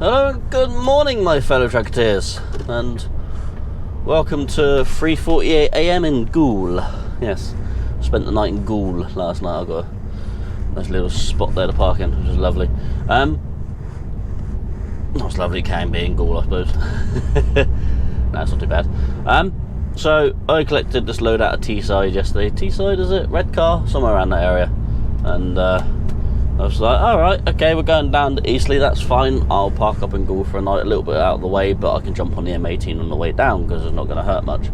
Hello and good morning, my fellow tracketeers, and welcome to 3:48 AM in Goole. Yes, spent the night in Goole last night. I got a nice little spot there to park in, which is lovely. Not as lovely it can be in Goole, I suppose. No, it's not too bad. So I collected this load out of Teesside yesterday. Teesside, is it? Redcar, somewhere around that area, and I was like, alright, okay, we're going down to Eastleigh, that's fine. I'll park up in Goole for a night, a little bit out of the way, but I can jump on the M18 on the way down because it's not going to hurt much.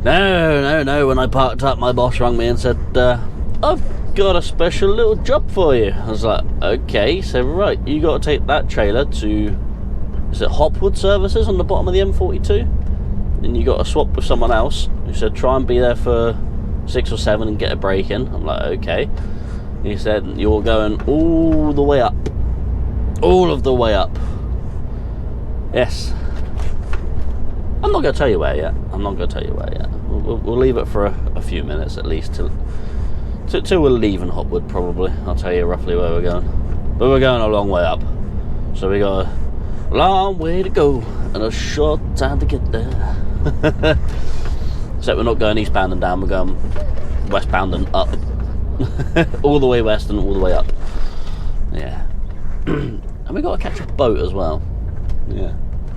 No, when I parked up, my boss rang me and said, I've got a special little job for you. I was like, okay, so right, you got to take that trailer to, is it Hopwood Services on the bottom of the M42? And you got to swap with someone else who said, try and be there for 6 or 7 and get a break in. I'm like, okay. He said, you're going all the way up. All of the way up. Yes. I'm not going to tell you where yet. We'll leave it for a few minutes at least till we're leaving Hopwood, probably. I'll tell you roughly where we're going. But we're going a long way up. So we got a long way to go and a short time to get there. Except we're not going eastbound and down, we're going westbound and up. All the way west and all the way up. Yeah. And we got to catch a boat as well. Yeah.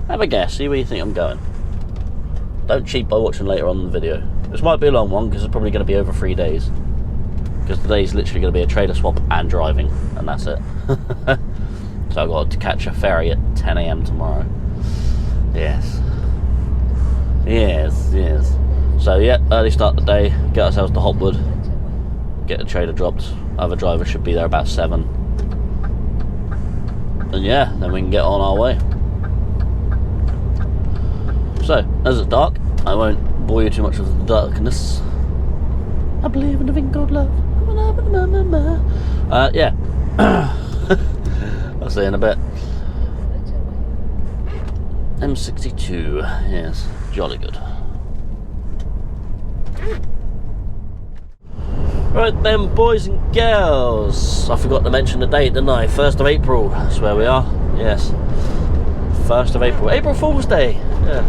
Have a guess, see where you think I'm going. Don't cheat by watching later on in the video. This might be a long one because it's probably going to be over 3 days. Because today's literally going to be a trailer swap and driving, and that's it. So I've got to catch a ferry at 10 AM tomorrow. Yes. So yeah, early start the day, get ourselves to Hopwood, get the trailer dropped. Other driver should be there about 7. And yeah, then we can get on our way. So, as it's dark, I won't bore you too much with the darkness. I believe in a thing called love. Yeah. I'll see you in a bit. M62, yes, jolly good. Right then, boys and girls, I forgot to mention the date, didn't I? 1st of April, that's where we are. Yes, 1st of April, April Fool's Day. Yeah,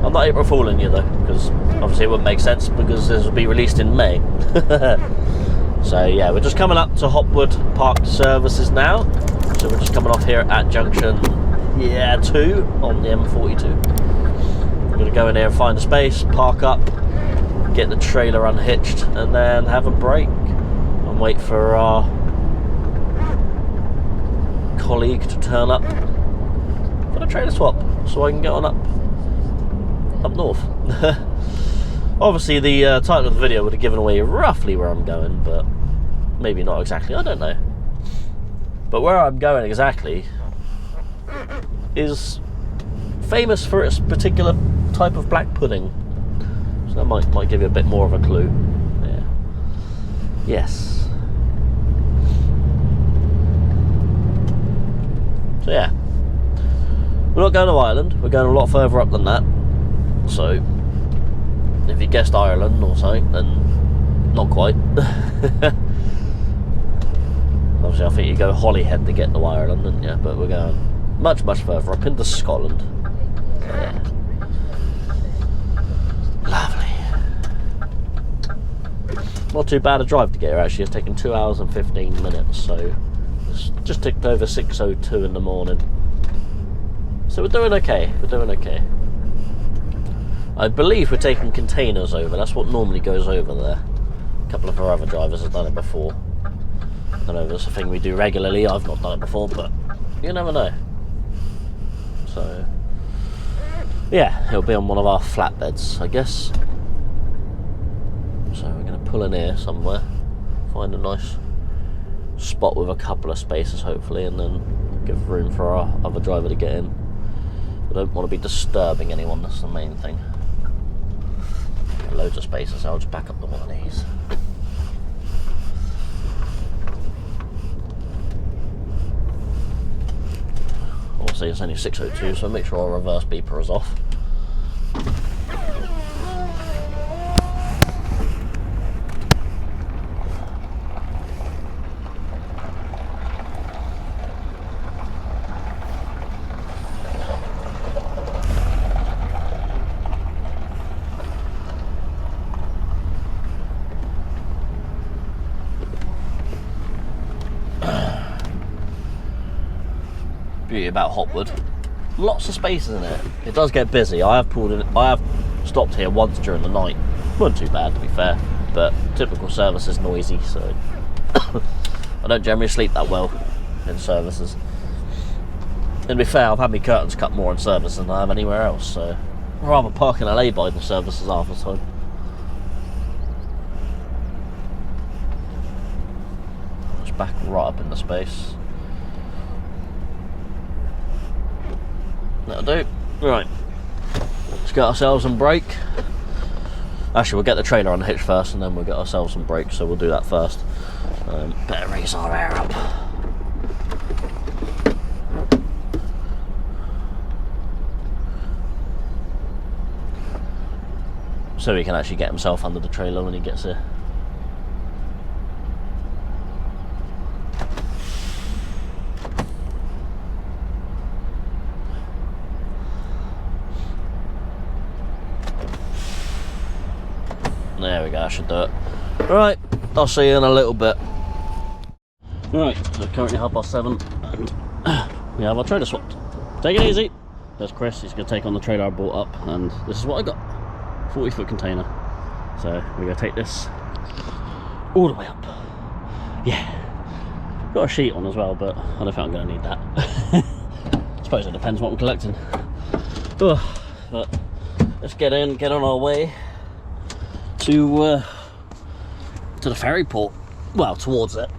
I'm not April Fooling you though, because obviously it wouldn't make sense because this will be released in May. So yeah, we're just coming up to Hopwood Park Services now. So we're just coming off here at junction 2 on the M42. We're going to go in here and find a space, park up, get the trailer unhitched, and then have a break and wait for our colleague to turn up for the trailer swap so I can get on up north. Obviously the title of the video would have given away roughly where I'm going, but maybe not exactly, I don't know. But where I'm going exactly is famous for its particular type of black pudding. So that might give you a bit more of a clue. Yeah. Yes. So yeah. We're not going to Ireland, we're going a lot further up than that. So if you guessed Ireland or something, then not quite. Obviously I think you go Holyhead to get to Ireland, didn't you? But we're going much further up into Scotland. So yeah. Lovely. Not too bad a drive to get here actually. It's taken 2 hours and 15 minutes, so it's just ticked over 6:02 in the morning. So we're doing okay. I believe we're taking containers over. That's what normally goes over there. A couple of our other drivers have done it before. I don't know if it's a thing we do regularly. I've not done it before, but you never know. So yeah, it'll be on one of our flatbeds, I guess. So we're going to pull in here somewhere, find a nice spot with a couple of spaces hopefully, and then give room for our other driver to get in. We don't want to be disturbing anyone, that's the main thing. Loads of spaces, so I'll just back up the one of these. Obviously it's only 6:02, so make sure our reverse beeper is off. beauty about Hopwood. Lots of spaces in it. It does get busy. I have stopped here once during the night. Wasn't too bad, to be fair, but typical service is noisy, so I don't generally sleep that well in services. And to be fair, I've had my curtains cut more in service than I have anywhere else, so I'd rather park in LA by the services half the time. Just back right up in the space. That'll do. Right, let's get ourselves some brake. Actually, we'll get the trailer on the hitch first, and then we'll get ourselves some brakes, so we'll do that first. Better raise our air up. So he can actually get himself under the trailer when he gets here. There we go, I should do it. Right, I'll see you in a little bit. Right, so currently 7:30 and we have our trailer swapped. Take it easy. There's Chris, he's going to take on the trailer I brought up, and this is what I got. 40-foot container. So we're going to take this all the way up. Yeah. Got a sheet on as well, but I don't think I'm going to need that. I suppose it depends what I'm collecting. But let's get in, get on our way to the ferry port. Well, towards it.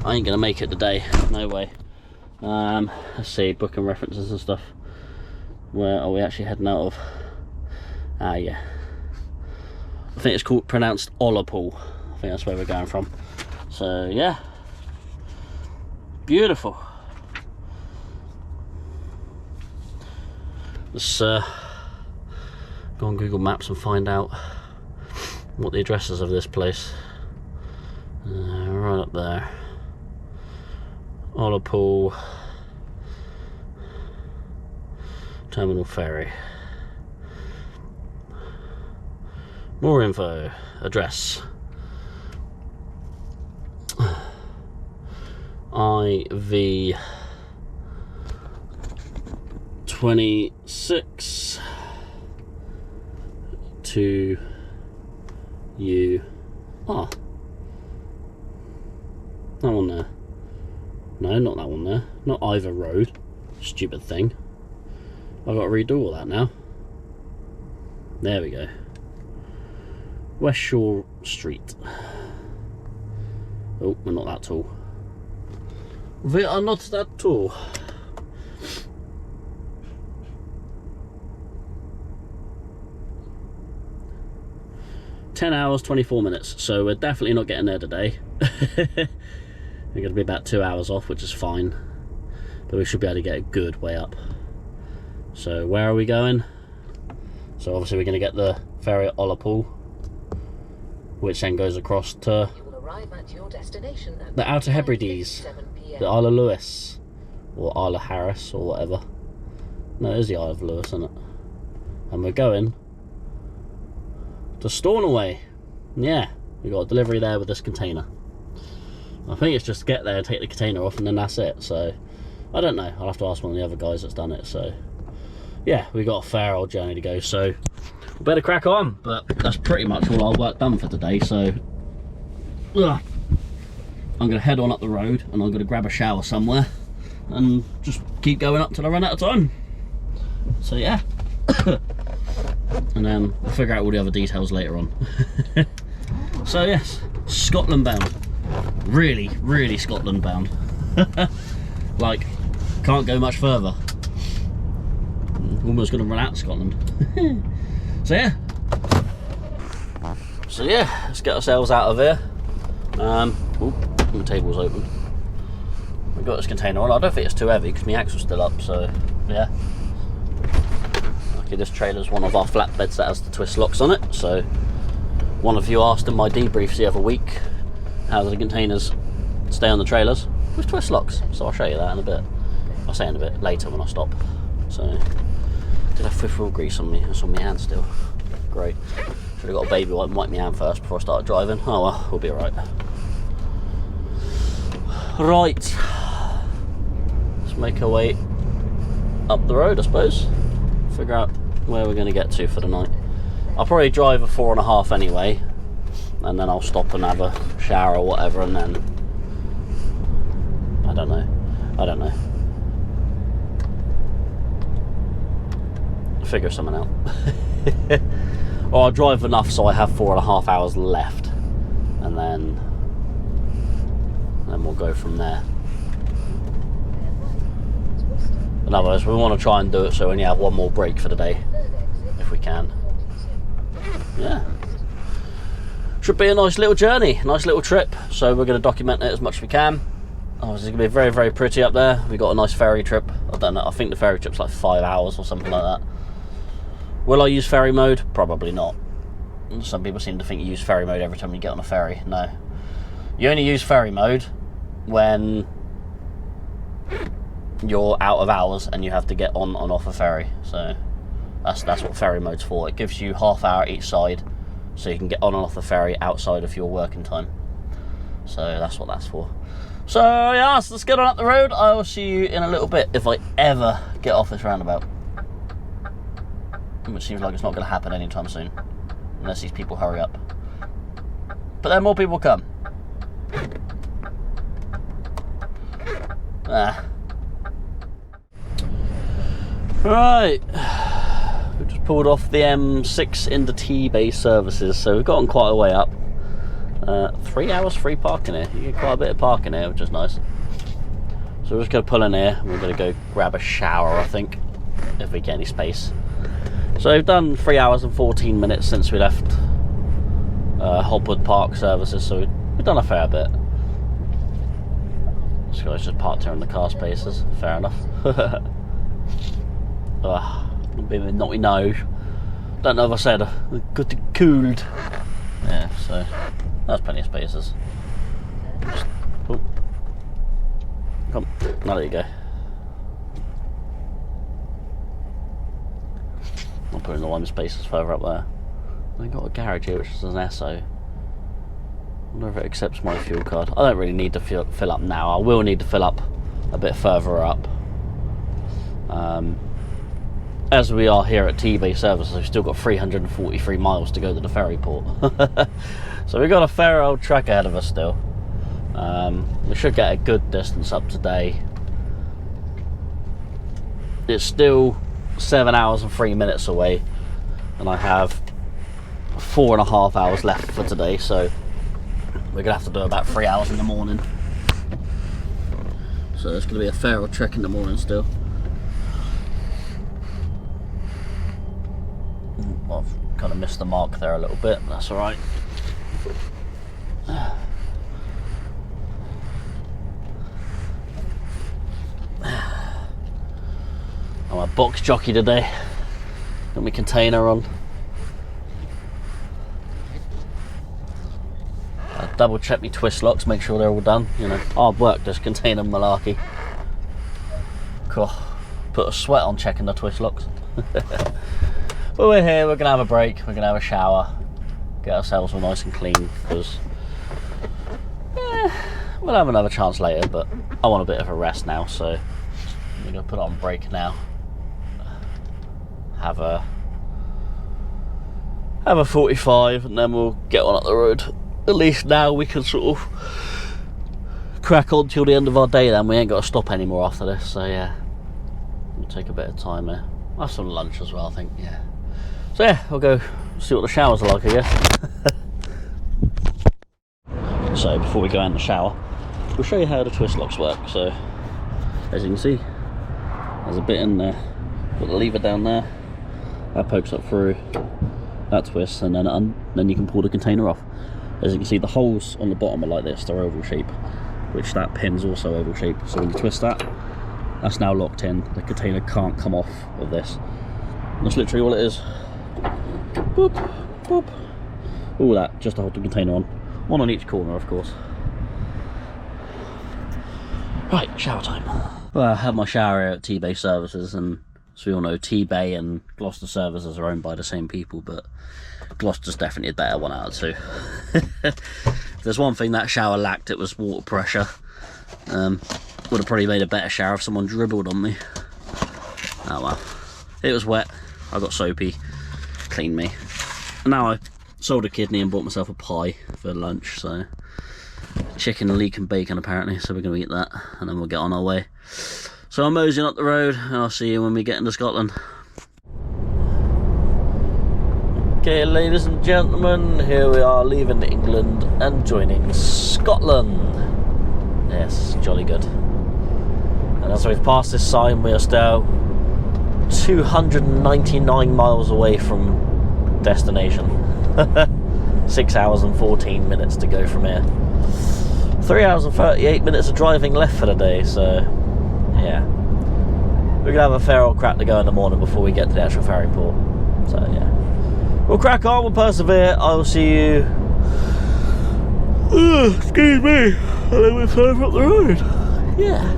I ain't gonna make it today, no way. Let's see, booking references and stuff. Where are we actually heading out of? Ah, yeah. I think it's pronounced Olapool. I think that's where we're going from. So yeah, beautiful. Let's go on Google Maps and find out what the address is of this place. Right up there. Olapool Terminal Ferry. More info. Address. IV 26 to U. Ah, that one there. No, not that one there. Not either road. Stupid thing. I've got to redo all that now. There we go. West Shore Street. Oh, we're not that tall. We are not that tall. $10 24 minutes, so we're definitely not getting there today. We're going to be about 2 hours off, which is fine, but we should be able to get a good way up. So where are we going? So obviously we're going to get the ferry at Olapool, which then goes across to you will arrive at your destination at the Outer Hebrides, the Isle of Lewis, or Isle of Harris, or whatever. No, it is the Isle of Lewis, isn't it? And we're going to Stornoway. Yeah, we got a delivery there with this container. I think it's just get there and take the container off, and then that's it. So I don't know, I'll have to ask one of the other guys that's done it. So yeah, we got a fair old journey to go, so we better crack on. But that's pretty much all our work done for today. So I'm gonna head on up the road, and I'm gonna grab a shower somewhere and just keep going up till I run out of time. So yeah. And then we'll figure out all the other details later on. So yes, Scotland bound. Really, really Scotland bound. Like, can't go much further. Almost gonna run out of Scotland. So yeah, let's get ourselves out of here. Oh, the table's open. We've got this container on. I don't think it's too heavy because my axle's still up, so yeah. Okay, this trailer's one of our flatbeds that has the twist locks on it. So one of you asked in my debriefs the other week, how do the containers stay on the trailers with twist locks? So I'll show you that in a bit. I'll say in a bit later when I stop. So did have fifth wheel grease on me? It's on my hand still. Great. Should have got a baby wipe and wipe my hand first before I started driving. Oh well, we'll be alright. Right. make our way up the road, I suppose. Figure out where we're going to get to for the night. I'll probably drive a 4.5 anyway, and then I'll stop and have a shower or whatever, and then I don't know. Figure something out. Or I'll drive enough so I have 4.5 hours left, and then we'll go from there. In other words, we want to try and do it so we only have one more break for the day, if we can. Yeah. Should be a nice little journey, nice little trip. So we're going to document it as much as we can. Obviously, it's going to be very, very pretty up there. We got a nice ferry trip. I don't know. I think the ferry trip's like 5 hours or something like that. Will I use ferry mode? Probably not. Some people seem to think you use ferry mode every time you get on a ferry. No. You only use ferry mode when you're out of hours and you have to get on and off a ferry. So that's what ferry mode's for. It gives you half hour each side, so you can get on and off the ferry outside of your working time. So that's what that's for. So yeah, so let's get on up the road. I will see you in a little bit if I ever get off this roundabout, which seems like it's not going to happen anytime soon, unless these people hurry up. But then more people come. Right, we just pulled off the M6 into T-Bay services, so we've gotten quite a way up. 3 hours free parking here. You get quite a bit of parking here, which is nice. So we're just going to pull in here. We're going to go grab a shower, I think, if we get any space. So we've done 3 hours and 14 minutes since we left Hopwood Park services, so we've done a fair bit. This guy's just parked here in the car spaces. Fair enough. A bit of a naughty nose. Don't know if I said got it cooled. Yeah, so that's plenty of spaces. Just, oh. Come, now there you go. I'm putting the one spaces further up there. I've got a garage here which is an Esso. I wonder if it accepts my fuel card. I don't really need to fill up now. I will need to fill up a bit further up. As we are here at T-Bay services, we've still got 343 miles to go to the ferry port. So we've got a fair old trek ahead of us still. We should get a good distance up today. It's still 7 hours and 3 minutes away, and I have 4.5 hours left for today, so we're gonna have to do about 3 hours in the morning. So it's gonna be a fair old trek in the morning still. I've kind of missed the mark there a little bit, but that's alright. I'm a box jockey today. Got my container on. I double check my twist locks, make sure they're all done. You know, hard work, this container malarkey. Cool. Put a sweat on checking the twist locks. But we're here, we're gonna have a break, we're gonna have a shower, get ourselves all nice and clean, because we'll have another chance later, but I want a bit of a rest now, so we're gonna put it on break now. Have a 45, and then we'll get on up the road. At least now we can sort of crack on till the end of our day, then we ain't got to stop anymore after this, so yeah. We'll take a bit of time here. I'll have some lunch as well, I think, yeah. So yeah, we'll go see what the showers are like, I guess. So before we go in the shower, we'll show you how the twist locks work. So as you can see, there's a bit in there. Got the lever down there. That pokes up through. That twists, and then you can pull the container off. As you can see, the holes on the bottom are like this. They're oval shape, which that pin's also oval shape. So when you twist that, that's now locked in. The container can't come off of this. And that's literally all it is. Boop, boop. All that just to hold the container on. One on each corner, of course. Right, shower time. Well, I had my shower here at T-Bay Services, and as we all know, T-Bay and Gloucester Services are owned by the same people, but Gloucester's definitely a better 1 out of 2. If there's one thing that shower lacked, it was water pressure. Would have probably made a better shower if someone dribbled on me. Oh well. It was wet, I got soapy, cleaned me. And now I sold a kidney and bought myself a pie for lunch, so chicken, leek and bacon apparently, so we're going to eat that and then we'll get on our way. So I'm moseying up the road and I'll see you when we get into Scotland. Okay, ladies and gentlemen, here we are leaving England and joining Scotland. Yes, jolly good. And as we've passed this sign, we are still 299 miles away from destination. 6 hours and 14 minutes to go from here. 3 hours and 38 minutes of driving left for the day, so yeah. We're gonna have a fair old crack to go in the morning before we get to the actual ferry port. So yeah. We'll crack on, we'll persevere. I will see you. Excuse me. A little bit further up the road. Yeah.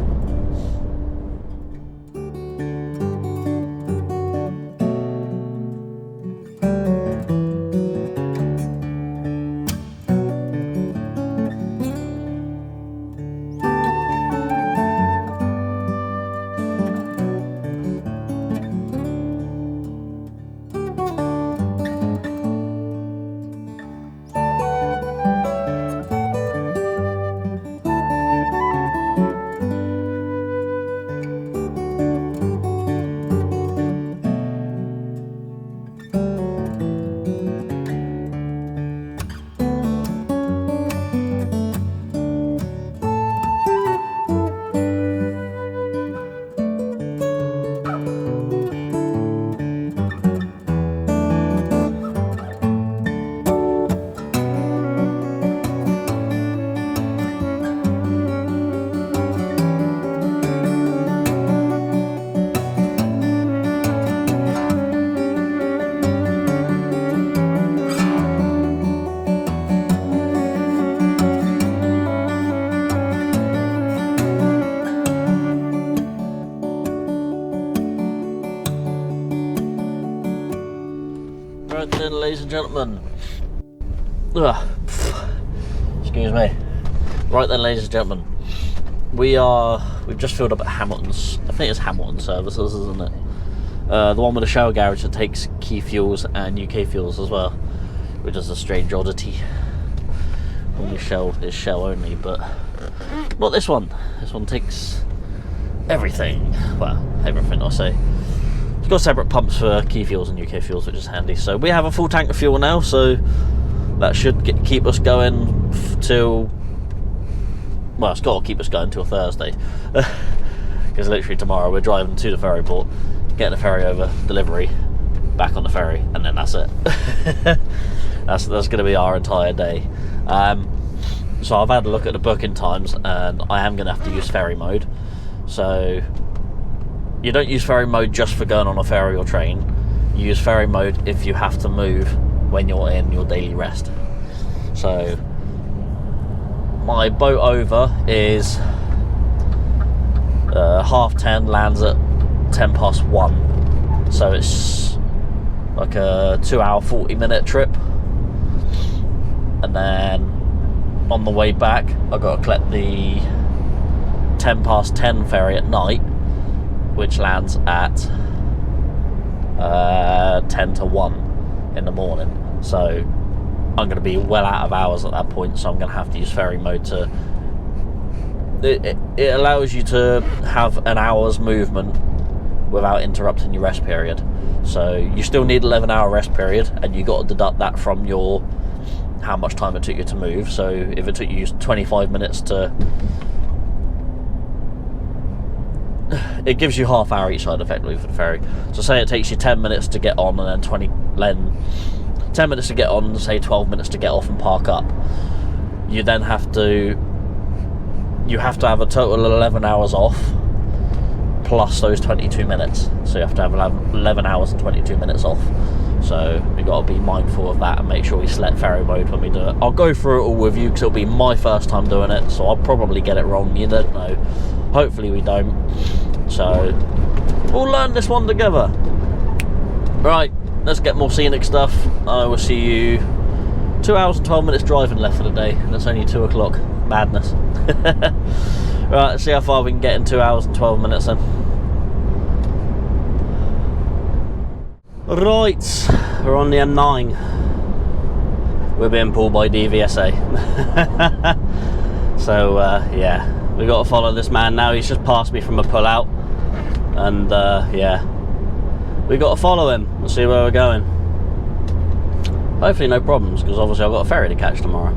Right then, ladies and gentlemen. Excuse me. Right then, ladies and gentlemen. We've just filled up at Hamilton's. I think it's Hamilton Services, isn't it? The one with the Shell garage that takes Key Fuels and UK Fuels as well, which is a strange oddity. Only Shell is Shell only, but not this one. This one takes everything. Well, everything, I'll say. It's got separate pumps for Key Fuels and UK Fuels, which is handy. So we have a full tank of fuel now, so that should keep us going till... Well, it's got to keep us going till Thursday. Because literally tomorrow we're driving to the ferry port, getting the ferry over, delivery, back on the ferry, and then that's it. that's going to be our entire day. So I've had a look at the booking times, and I am going to have to use ferry mode. So you don't use ferry mode just for going on a ferry or train. You use ferry mode if you have to move when you're in your daily rest. So my boat over is 10:30, lands at 1:10. So it's like a 2 hour 40-minute trip, and then on the way back I've got to collect the 10:10 ferry at night, which lands at 10 to 1 in the morning. So I'm going to be well out of hours at that point, so I'm going to have to use ferry mode to... It allows you to have an hour's movement without interrupting your rest period. So you still need 11-hour rest period, and you got to deduct that from your how much time it took you to move. So if it took you 25 minutes to... It gives you half hour each side effectively for the ferry. So say it takes you 10 minutes to get on, and then 10 minutes to get on, say 12 minutes to get off and park up. You then have to have a total of 11 hours off plus those 22 minutes. So you have to have 11 hours and 22 minutes off. So we've got to be mindful of that and make sure we select ferry mode when we do it. I'll go through it all with you because it'll be my first time doing it, so I'll probably get it wrong. You don't know. Hopefully we don't. So we'll learn this one together. Right, let's get more scenic stuff. I will see you 2 hours and 12 minutes driving left for the day, and it's only 2 o'clock. Madness. Right, let's see how far we can get in 2 hours and 12 minutes then. Right, we're on the M9. We're being pulled by DVSA. So yeah, we got to follow this man now. He's just passed me from a pull out, and yeah, we got to follow him and see where we're going. Hopefully no problems, because obviously I've got a ferry to catch tomorrow.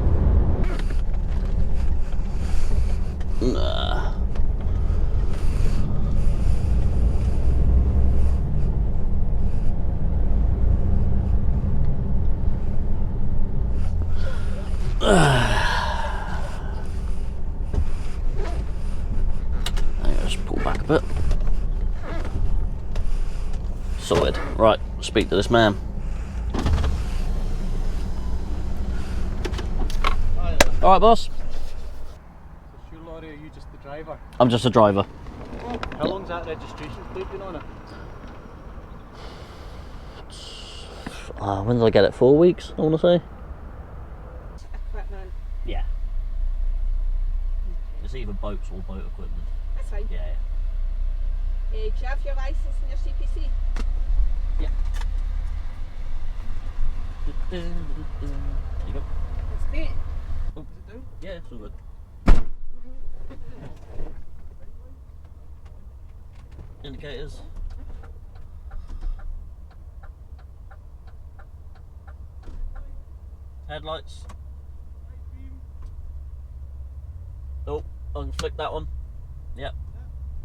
Just pull back a bit. Sorted. Right, speak to this man. Alright, boss. Is your lorry, or are you just the driver? I'm just a driver. How long's that registration plate been on it? When did I get it? 4 weeks, I want to say. Equipment. Yeah. It's either boats or boat equipment. That's fine. Yeah. Do you have your licence and your CPC? Yeah. There you go. That's great. Oh. Is it down? Yeah, it's all good. Indicators. Headlights. Oh, I can flick that one. Yep.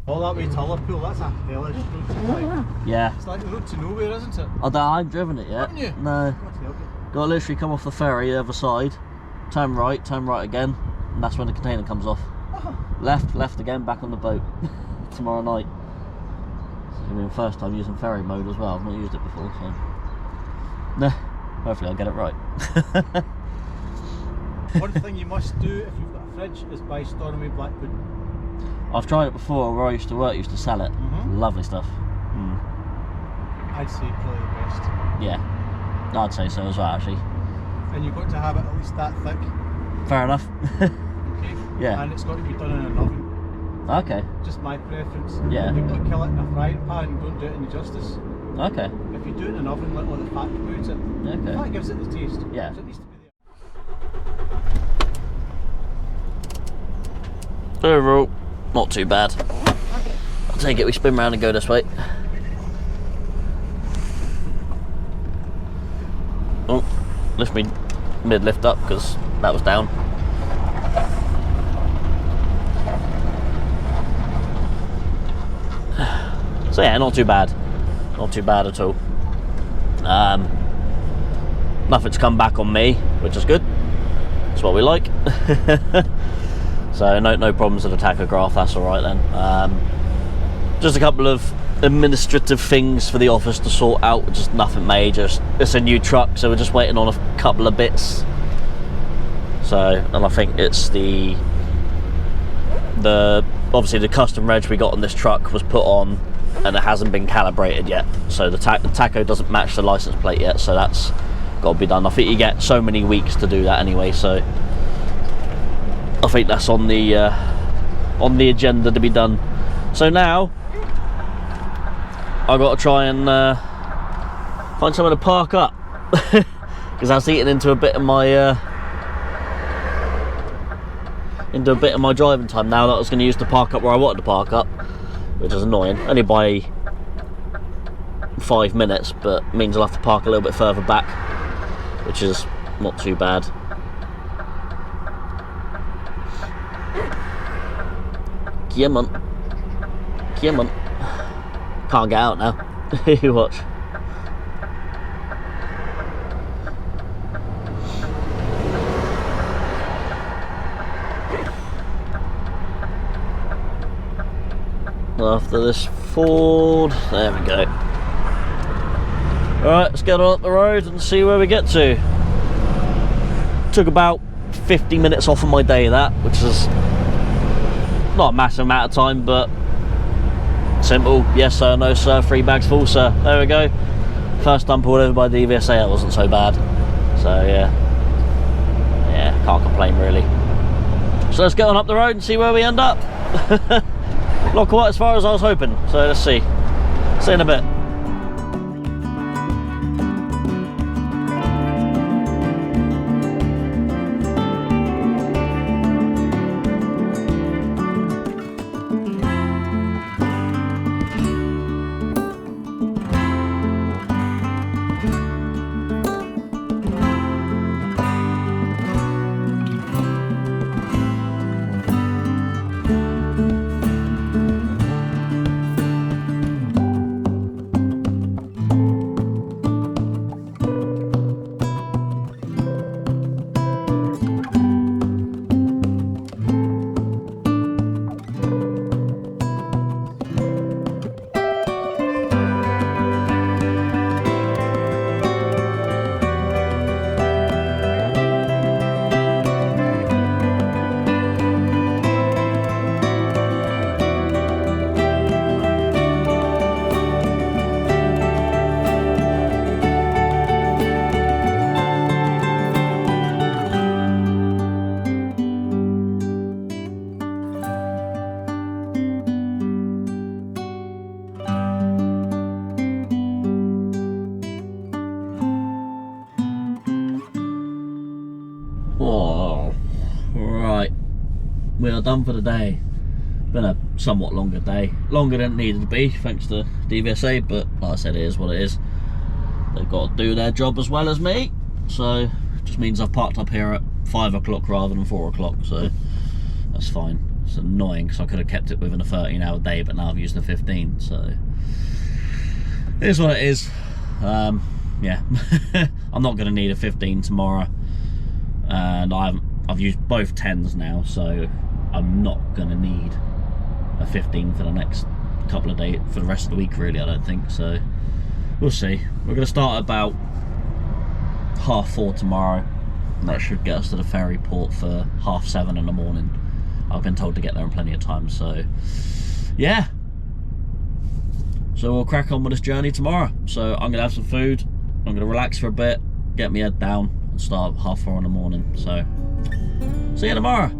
All that way to Liverpool, that's a hellish road to drive. Yeah. It's like the road to nowhere, isn't it? I haven't driven it yet. Haven't you? No. God help you. Got to literally come off the ferry the other side, turn right again, and that's when the container comes off. Left again, back on the boat. Tomorrow night. It's going to be my first time using ferry mode as well. I've not used it before, so. Nah, hopefully I'll get it right. One thing you must do if you've got a fridge is buy Stornoway black pudding. I've tried it before where I used to work, used to sell it. Lovely stuff. I'd say probably the best. Yeah, I'd say so as well actually. And you've got to have it at least that thick. Fair enough. Okay? Yeah. And it's got to be done in an oven. Okay. Just my preference. Yeah. People that kill it in a frying pan don't do it any justice. Okay. If you do it in an oven, let all the fat come out it. Okay. That gives it the taste. Yeah. So it needs to be there. Overall, not too bad. I'll take it we spin round and go this way. Oh, lift me mid-lift up because that was down. So yeah, not too bad. Not too bad at all. Nothing's come back on me, which is good. That's what we like. So no problems with the tachograph, that's alright then. Just a couple of administrative things for the office to sort out, just nothing major. It's a new truck, so we're just waiting on a couple of bits. So, and I think it's the obviously the custom reg we got on this truck was put on and it hasn't been calibrated yet. So the tacho doesn't match the license plate yet, so that's got to be done. I think you get so many weeks to do that anyway, so I think that's on the agenda to be done. So now I got to try and find somewhere to park up because that's eating into a bit of my driving time now that I was going to use to park up where I wanted to park up, which is annoying. Only by 5 minutes, but means I'll have to park a little bit further back, which is not too bad. Come on. Come on. Can't get out now. You watch. After this Ford, there we go. Alright, let's get on up the road and see where we get to. Took about 50 minutes off of my day, that, which is not a massive amount of time, but simple. Yes sir, no sir, 3 bags full sir. There we go. First time pulled over by DVSA, that wasn't so bad. So yeah, can't complain really. So So let's get on up the road and see where we end up. Not quite as far as I was hoping, so let's see. See you in a bit. Oh, right, we are done for the day. Been a somewhat longer day, longer than it needed to be thanks to DVSA, but like I said, it is what it is. They've got to do their job as well as me, so it just means I've parked up here at 5 o'clock rather than 4 o'clock, so that's fine. It's annoying because I could have kept it within a 13-hour day, but now I've used the 15, so it is what it is. Yeah, I'm not going to need a 15 tomorrow, and I've used both 10s now, so I'm not going to need a 15 for the next couple of days, for the rest of the week really, I don't think. So we'll see. We're going to start at about 4:30 tomorrow, and that should get us to the ferry port for 7:30 in the morning. I've been told to get there in plenty of time, so yeah. So we'll crack on with this journey tomorrow. So I'm going to have some food, I'm going to relax for a bit, get my head down, and start at 4:30 in the morning. So see you tomorrow.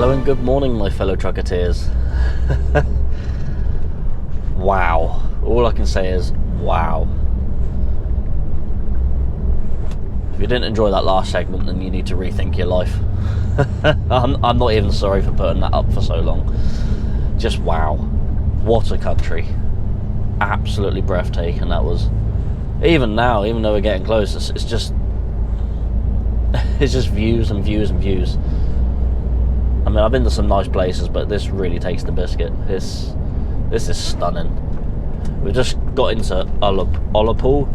Hello and good morning, my fellow trucketeers. Wow. All I can say is, wow. If you didn't enjoy that last segment, then you need to rethink your life. I'm not even sorry for putting that up for so long. Just wow. What a country. Absolutely breathtaking that was. Even now, even though we're getting close, it's just it's just views and views and views. I mean, I've been to some nice places, but this really takes the biscuit. This is stunning. We just got into Ullapool.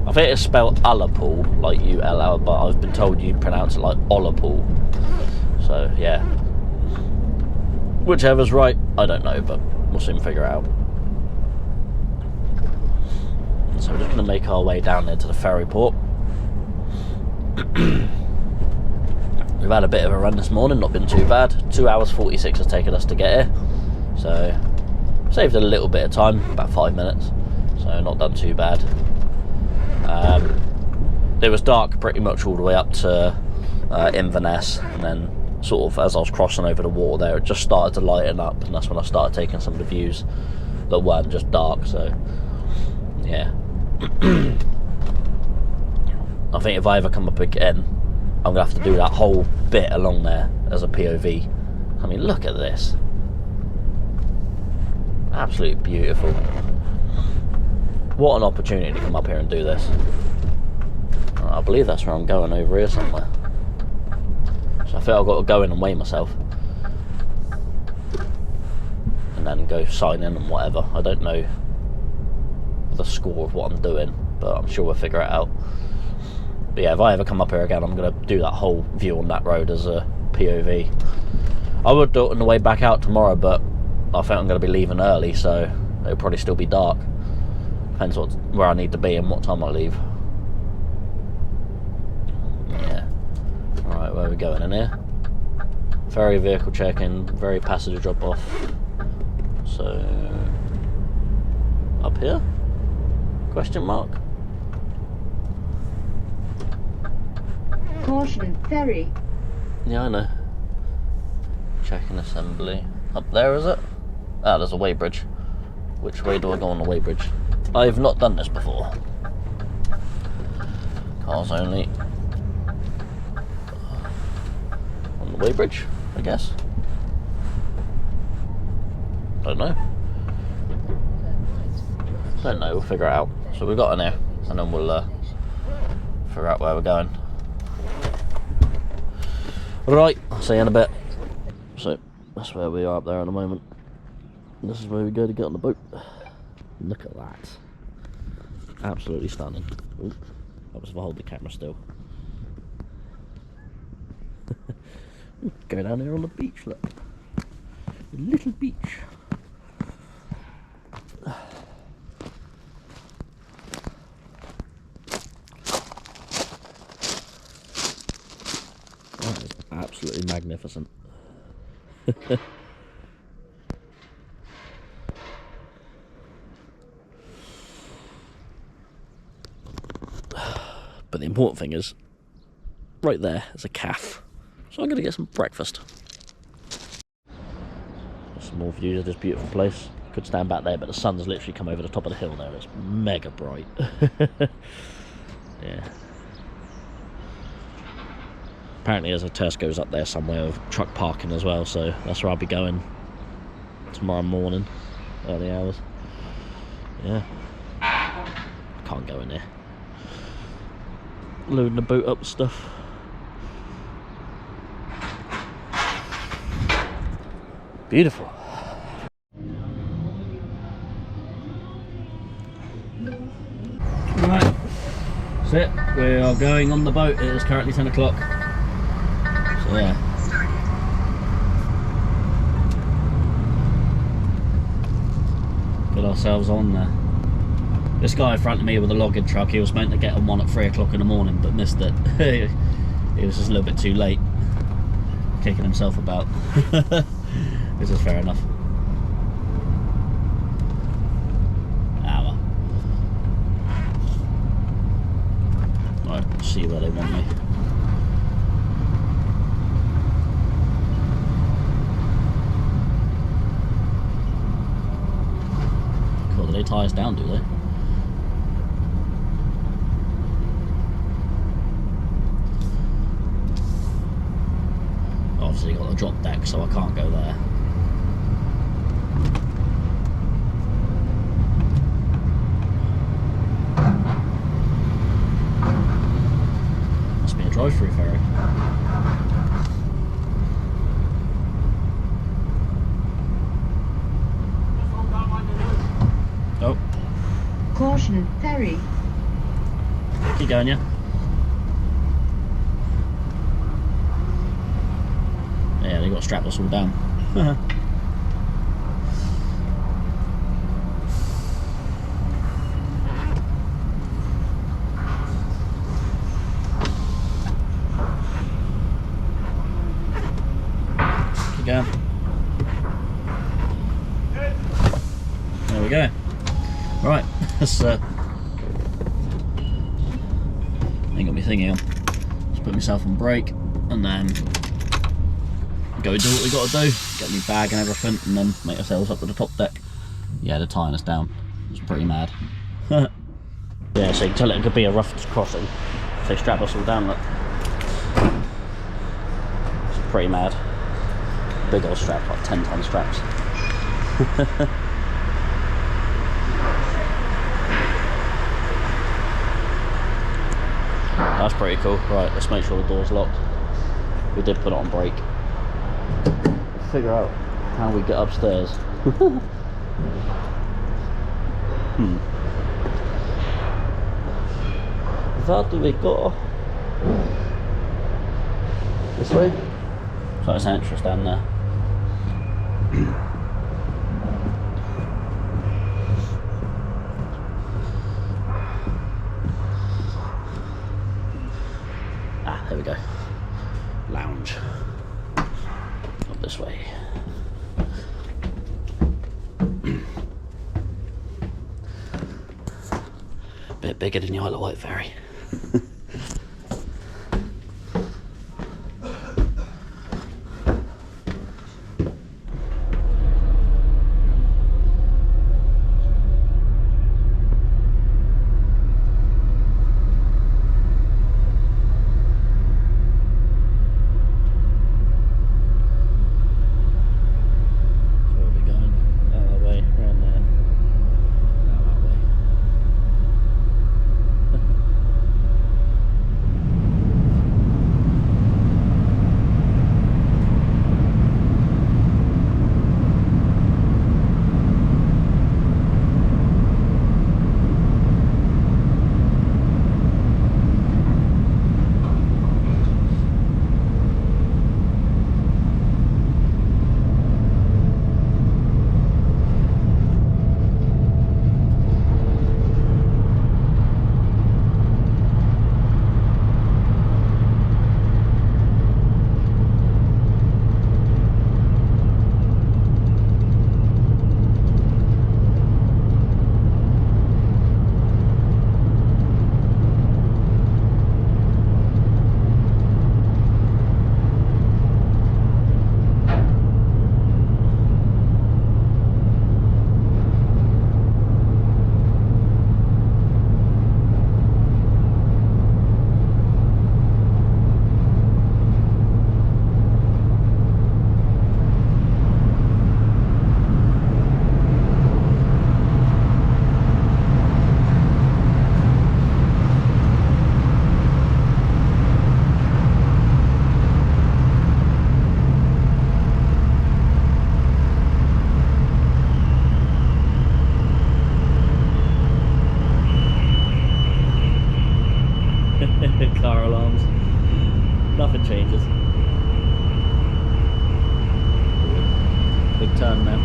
I think it's spelled Ullapool, like U-L-L, but I've been told you pronounce it like Ullapool. So yeah, whichever's right, I don't know, but we'll soon figure it out. So we're just going to make our way down there to the ferry port. We've had a bit of a run this morning, not been too bad. 2 hours 46 has taken us to get here, so saved a little bit of time, about 5 minutes, so not done too bad. It was dark pretty much all the way up to Inverness, and then sort of as I was crossing over the water there, it just started to lighten up, and that's when I started taking some of the views that weren't just dark. So yeah. I think if I ever come up again, I'm gonna have to do that whole bit along there as a POV. I mean, look at this. Absolutely beautiful. What an opportunity to come up here and do this. I believe that's where I'm going, over here somewhere. So I think I've got to go in and weigh myself. And then go sign in and whatever. I don't know the score of what I'm doing, but I'm sure we'll figure it out. But yeah, if I ever come up here again, I'm going to do that whole view on that road as a POV. I would do it on the way back out tomorrow, but I think I'm going to be leaving early, so it'll probably still be dark. Depends where I need to be and what time I leave. Yeah. Alright, where are we going in here? Ferry vehicle check-in, ferry passenger drop-off. So, up here? Question mark? Caution, ferry. Yeah, I know. Check-in assembly. Up there, is it? Ah, there's a weighbridge. Which way do I go on the weighbridge? I've not done this before. Cars only. On the weighbridge, I guess. Don't know. Don't know, we'll figure it out. So we've got in here, and then we'll figure out where we're going. Right, I'll see you in a bit. So, that's where we are up there at the moment. This is where we go to get on the boat. Look at that. Absolutely stunning. Ooh, that was if I hold the camera still. Go down here on the beach, look. A little beach. That is absolutely magnificent. But the important thing is, right there is a calf. So I'm going to get some breakfast. Some more views of this beautiful place. Could stand back there, but the sun's literally come over the top of the hill there. It's mega bright. Yeah. Apparently there's a Tesco's up there somewhere with truck parking as well, so that's where I'll be going tomorrow morning, early hours. Yeah. Can't go in there. Loading the boat up with stuff. Beautiful. Right, that's it. We are going on the boat. It is currently 10 o'clock. So yeah. Get ourselves on there. This guy in front of me with a logging truck, he was meant to get on one at 3 o'clock in the morning, but missed it. He was just a little bit too late, kicking himself about. Which is fair enough. Hour. Right, see where they want me. tie us down, do they? Obviously got the drop deck, so I can't go there. Must be a drive-through ferry. Oh. Caution, ferry. Keep going, yeah? Yeah, they got to strap us all down. Keep going. There we go. Right, let's ain't got my thingy on. Just put myself on brake and then go do what we got to do. Get my bag and everything, and then make ourselves up to the top deck. Yeah, they're tying us down. It's pretty mad. Yeah, so you can tell it could be a rough crossing. They strap us all down. Look, it's pretty mad. Big old strap, like 10-ton straps. That's pretty cool. Right, let's make sure the door's locked. We did put it on brake. Figure out how we get upstairs. Where do we go? This way? So there's an entrance down there. There we go. Lounge. Up this way. Bit bigger than the Isle of Wight ferry. Car alarms. Nothing changes. Big turn now.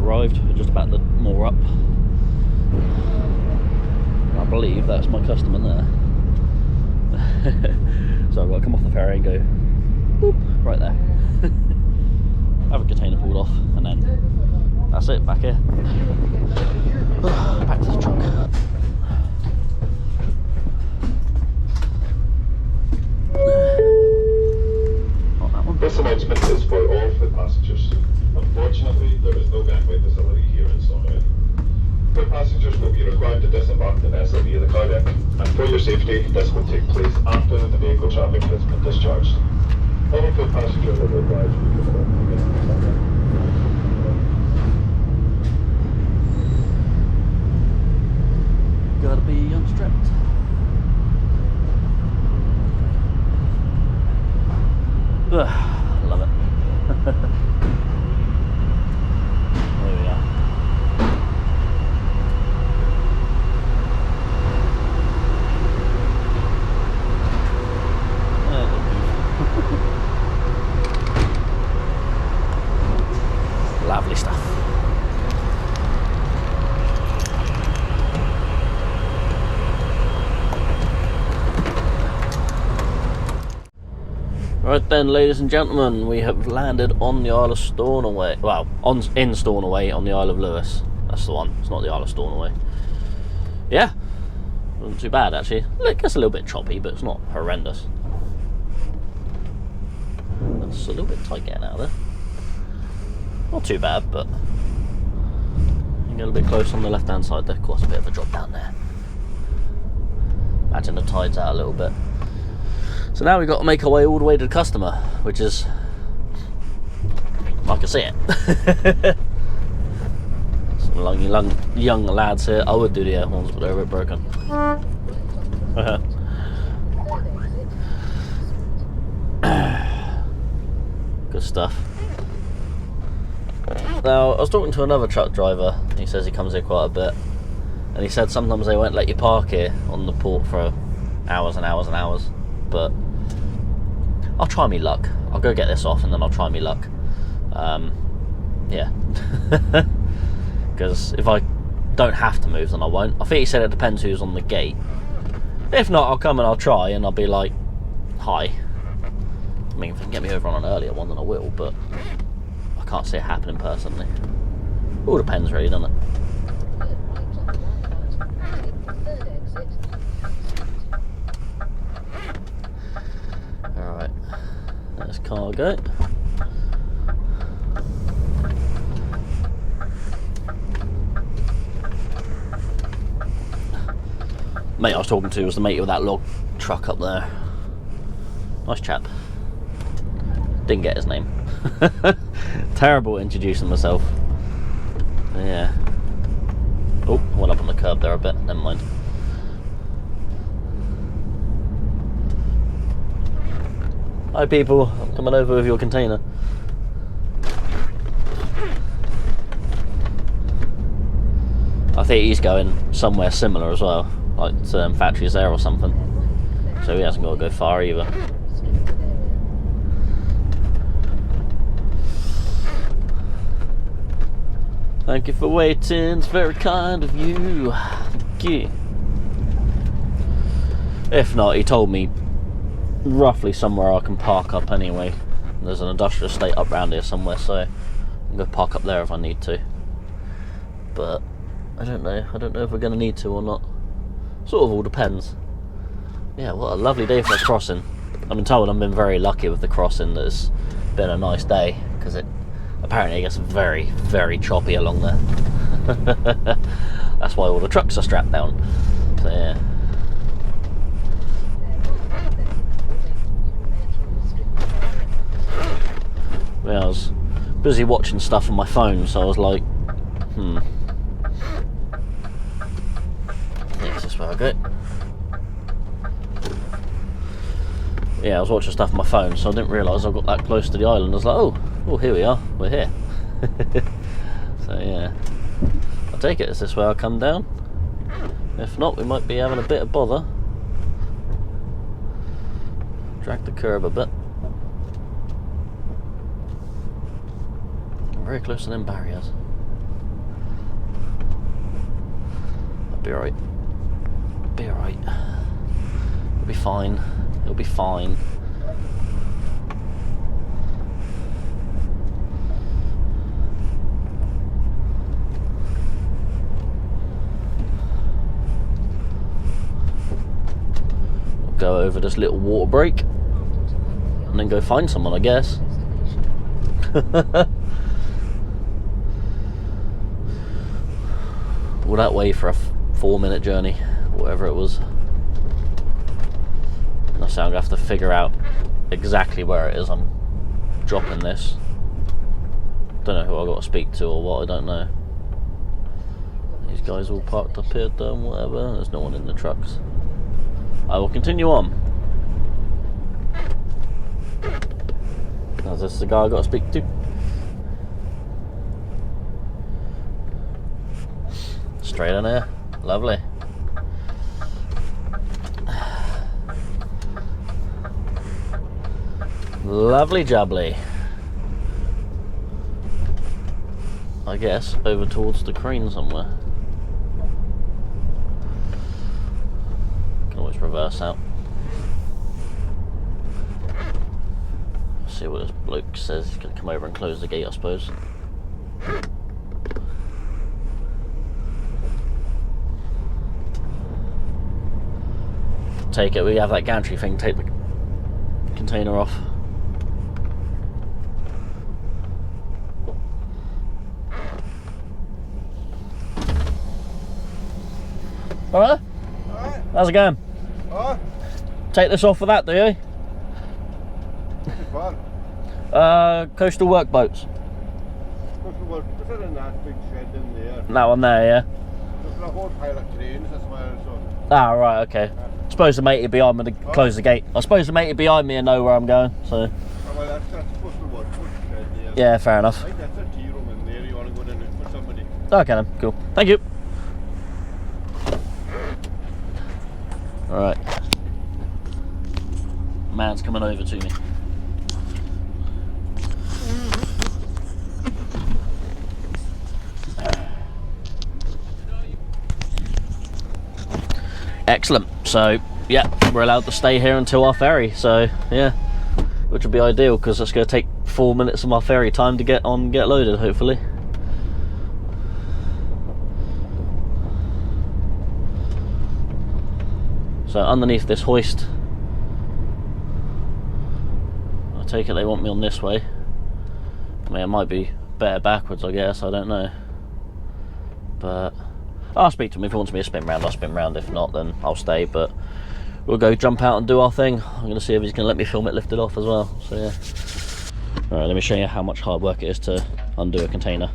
arrived. We're just about to moor up. I believe that's my customer there. So I've got to come off the ferry and go boop, right there. Have a container pulled off, and then that's it, back here. Back to the truck. This announcement is for all foot passengers. Unfortunately, there is no gangway facility here in Stornoway. Foot passengers will be required to disembark the vessel via the car deck, and for your safety, this will take place after the vehicle traffic has been discharged. All foot passengers are required to be performed to get on the car deck. Gotta be unstrapped. Ugh, love it. There we are. Lovely stuff. Right then, ladies and gentlemen, we have landed on the Isle of Stornoway. Well, in Stornoway on the Isle of Lewis. That's the one. It's not the Isle of Stornoway. Yeah, wasn't too bad actually. It gets a little bit choppy, but it's not horrendous. It's a little bit tight getting out of there. Not too bad, but you get a bit close on the left-hand side there. Of course, a bit of a drop down there. Imagine the tide's out a little bit. So now we've got to make our way all the way to the customer, which is, I can see it. Some young lads here. I would do the air horns, but they're a bit broken. Good stuff. Now, I was talking to another truck driver. He says he comes here quite a bit, and he said sometimes they won't let you park here on the port for hours and hours and hours. But I'll try me luck. I'll go get this off and then I'll try me luck. Yeah. Because if I don't have to move, then I won't. I think he said it depends who's on the gate. If not, I'll come and I'll try and I'll be like, hi. I mean, if you can get me over on an earlier one, then I will, but I can't see it happening personally. All depends really, doesn't it? Alright, there's cargo. Mate I was talking to was the mate with that log truck up there. Nice chap. Didn't get his name. Terrible at introducing myself. Yeah. Oh, I went up on the curb there a bit, never mind. Hi people, I'm coming over with your container. I think he's going somewhere similar as well, like factories there or something. So he hasn't got to go far either. Thank you for waiting, it's very kind of you. Thank you. If not, he told me roughly somewhere I can park up anyway. There's an industrial estate up round here somewhere, so I can go park up there if I need to. But I don't know if we're going to need to or not. Sort of all depends. Yeah, what a lovely day for a crossing. I've been told I've been very lucky with the crossing, that it's been a nice day, because it apparently gets very, very choppy along there. That's why all the trucks are strapped down. So yeah. Yeah, I was busy watching stuff on my phone, so I was like, I think this is where I go. Yeah, I was watching stuff on my phone, so I didn't realise I got that close to the island. I was like, oh, here we are, we're here. So yeah, I'll take it. Is this where I'll come down? If not, we might be having a bit of bother. Drag the curb a bit. Very close to them barriers. Be alright. Be alright. It'll be fine. It'll be fine. We'll go over this little water break and then go find someone, I guess. All that way for a 4-minute journey, whatever it was. And so I'm gonna have to figure out exactly where it is I'm dropping this. Don't know who I got to speak to or what, I don't know. These guys all parked up here, done whatever. There's no one in the trucks. I will continue on. Now, is this the guy I got to speak to? Straight in here. Lovely. Lovely jubbly. I guess over towards the crane somewhere. Can always reverse out. See what this bloke says. He's going to come over and close the gate, I suppose. Take it, we have that gantry thing, take the container off. Alright? Alright. How's it going? Oh, Take this off for that, do you? which one? Coastal workboats. Put it in that big shed in there. That one there, yeah? There's a whole pile of cranes, that's why it's on. Ah, right, okay. I suppose the matey behind me to close the gate. I suppose the matey behind me and know where I'm going, so... Oh, well, that's supposed to work, put the shed there. Yeah, fair enough. Right, that's a tea room in there, you want to go in and put somebody. Okay then, cool. Thank you. Alright. Man's coming over to me. Excellent. So, yeah, we're allowed to stay here until our ferry. So, yeah, which would be ideal because it's going to take 4 minutes of my ferry time to get on, get loaded, hopefully. So underneath this hoist, I take it they want me on this way. I mean, it might be better backwards, I guess, I don't know. But I'll speak to him. If he wants me to spin round, I'll spin round. If not, then I'll stay. But we'll go jump out and do our thing. I'm going to see if he's going to let me film it lifted off as well. So yeah. Alright, let me show you how much hard work it is to undo a container.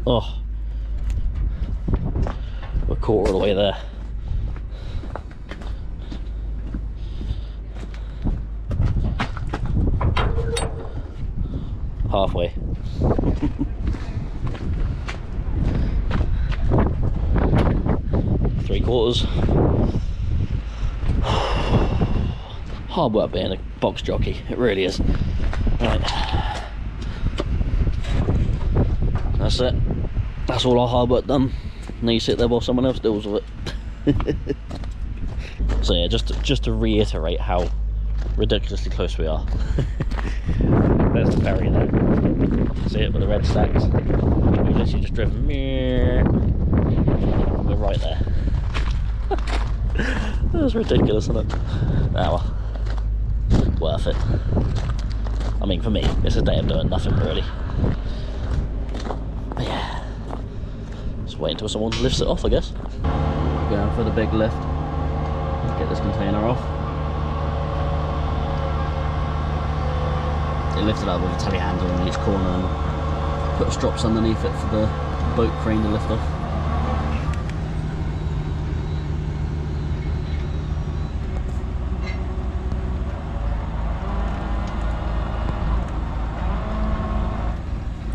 Oh, we're caught all the way there. Halfway. Three-quarters. Hard work being a box jockey, it really is. Right. That's it. That's all our hard work done. Now you sit there while someone else deals with it. So yeah, just to reiterate how ridiculously close we are. There's the ferry there. See it with the red stacks? We've literally just driven. We're right there. That's ridiculous, isn't it? Ah well. Worth it. I mean, for me, it's a day of doing nothing really. But yeah. Just wait until someone lifts it off, I guess. Going for the big lift. Get this container off. They lifted up with a telehandle in each corner and put strops underneath it for the boat crane to lift off.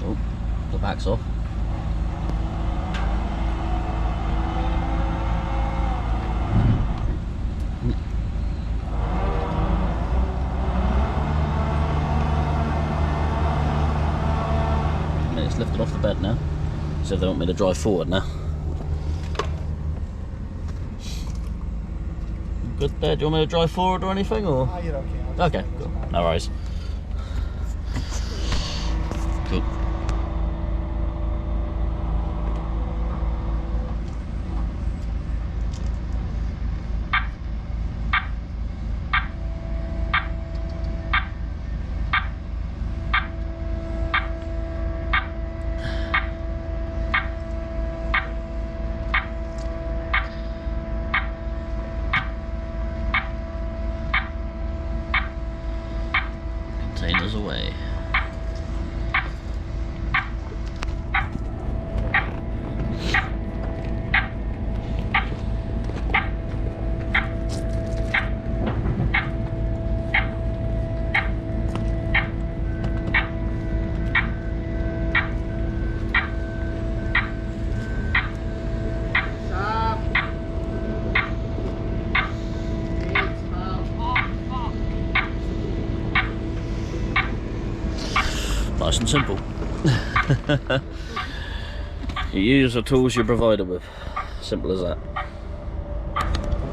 Oh, the back's off. Lifted off the bed now, so they want me to drive forward now. good there? Do you want me to drive forward or anything? Or? Ah, you're okay. I'll just Okay, take this cool. back. No worries. Cool. Containers away. Nice and simple. You use the tools you're provided with. Simple as that.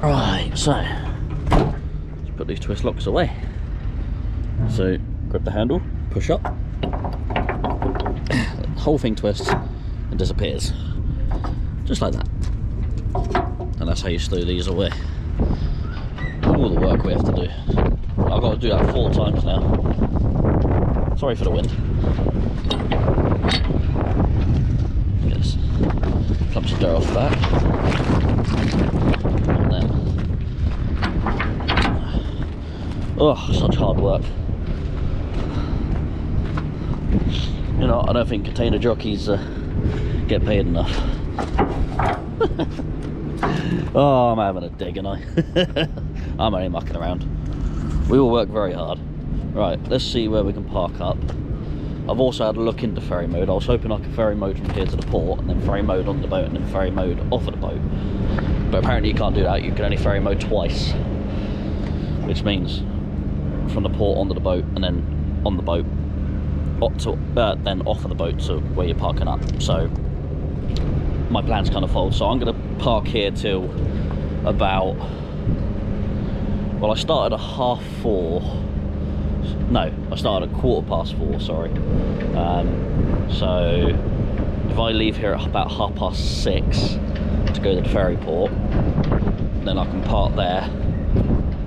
Right, so let's put these twist locks away. So grab the handle, push up, the whole thing twists and disappears. Just like that. And that's how you stow these away. All the work we have to do. I've got to do that 4 times now. Sorry for the wind. Get this clumps of dirt off the back. And then, oh, such hard work. You know, I don't think container jockeys get paid enough. Oh, I'm having a dig, and I'm only mucking around. We all work very hard. Right, let's see where we can park up. I've also had a look into ferry mode. I was hoping I could ferry mode from here to the port, and then ferry mode on the boat, and then ferry mode off of the boat. But apparently you can't do that. You can only ferry mode twice, which means from the port onto the boat, and then on the boat, then off of the boat to where you're parking up. So my plan's kind of full. So I'm going to park here till about, well, I started at 3:30. No, I started at 4:15, sorry. So if I leave here at about 6:30 to go to the ferry port, then I can park there,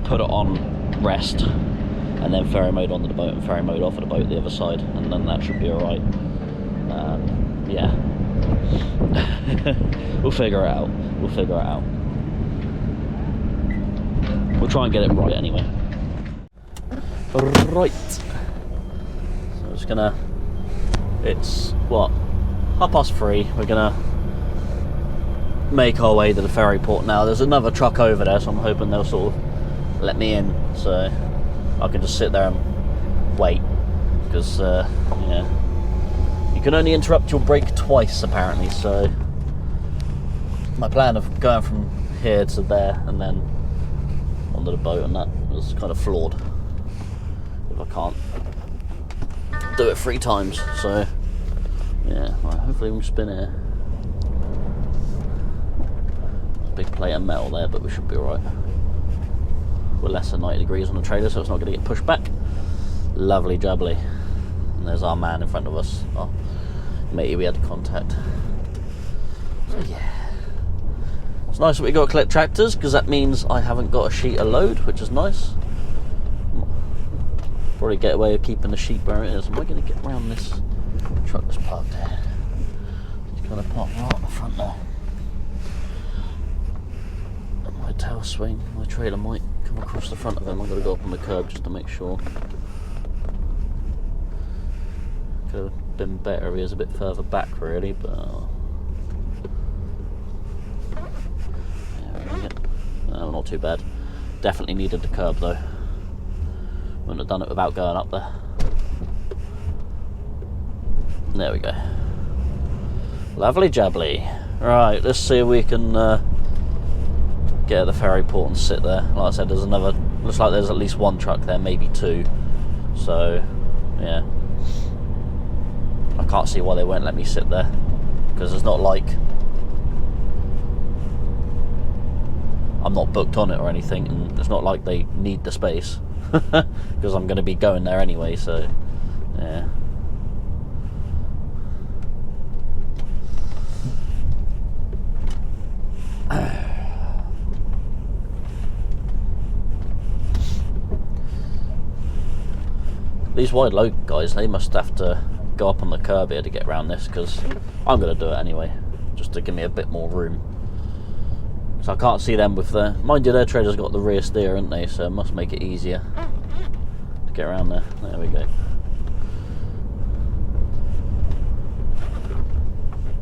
put it on rest, and then ferry mode onto the boat and ferry mode off of the boat the other side, and then that should be alright. Yeah. We'll figure it out. We'll figure it out. We'll try and get it right anyway. Right. So I'm just gonna, it's what, 3:30. We're gonna make our way to the ferry port now. There's another truck over there, so I'm hoping they'll sort of let me in so I can just sit there and wait, because yeah, you can only interrupt your break twice apparently. So my plan of going from here to there and then onto the boat and that was kind of flawed if I can't do it 3 times. So yeah, right, hopefully we can spin here. Big plate of metal there, but we should be alright. We're less than 90 degrees on the trailer, so it's not going to get pushed back. Lovely jubbly. And there's our man in front of us. Oh, matey, we had contact. So yeah, it's nice that we got to collect tractors, because that means I haven't got a sheet of load, which is nice. Probably get away with keeping the sheet where it is. Am I going to get around this truck that's parked there? It's going to park right on the front there. My tail swing, my trailer might come across the front of him. I'm going to go up on the curb just to make sure. Could have been better if he was a bit further back really, but yeah, no, not too bad. Definitely needed the curb though. Wouldn't have done it without going up there. There we go. Lovely jubbly. Right, let's see if we can get at the ferry port and sit there. Like I said, there's another, looks like there's at least 1 truck there, maybe 2. So yeah, I can't see why they won't let me sit there, because it's not like I'm not booked on it or anything, and it's not like they need the space because I'm going to be going there anyway. So yeah. These wide load guys, they must have to go up on the curb here to get around this, because I'm going to do it anyway, just to give me a bit more room. So I can't see them with the... Mind you, their trailer's got the rear steer, haven't they? So it must make it easier to get around there. There we go.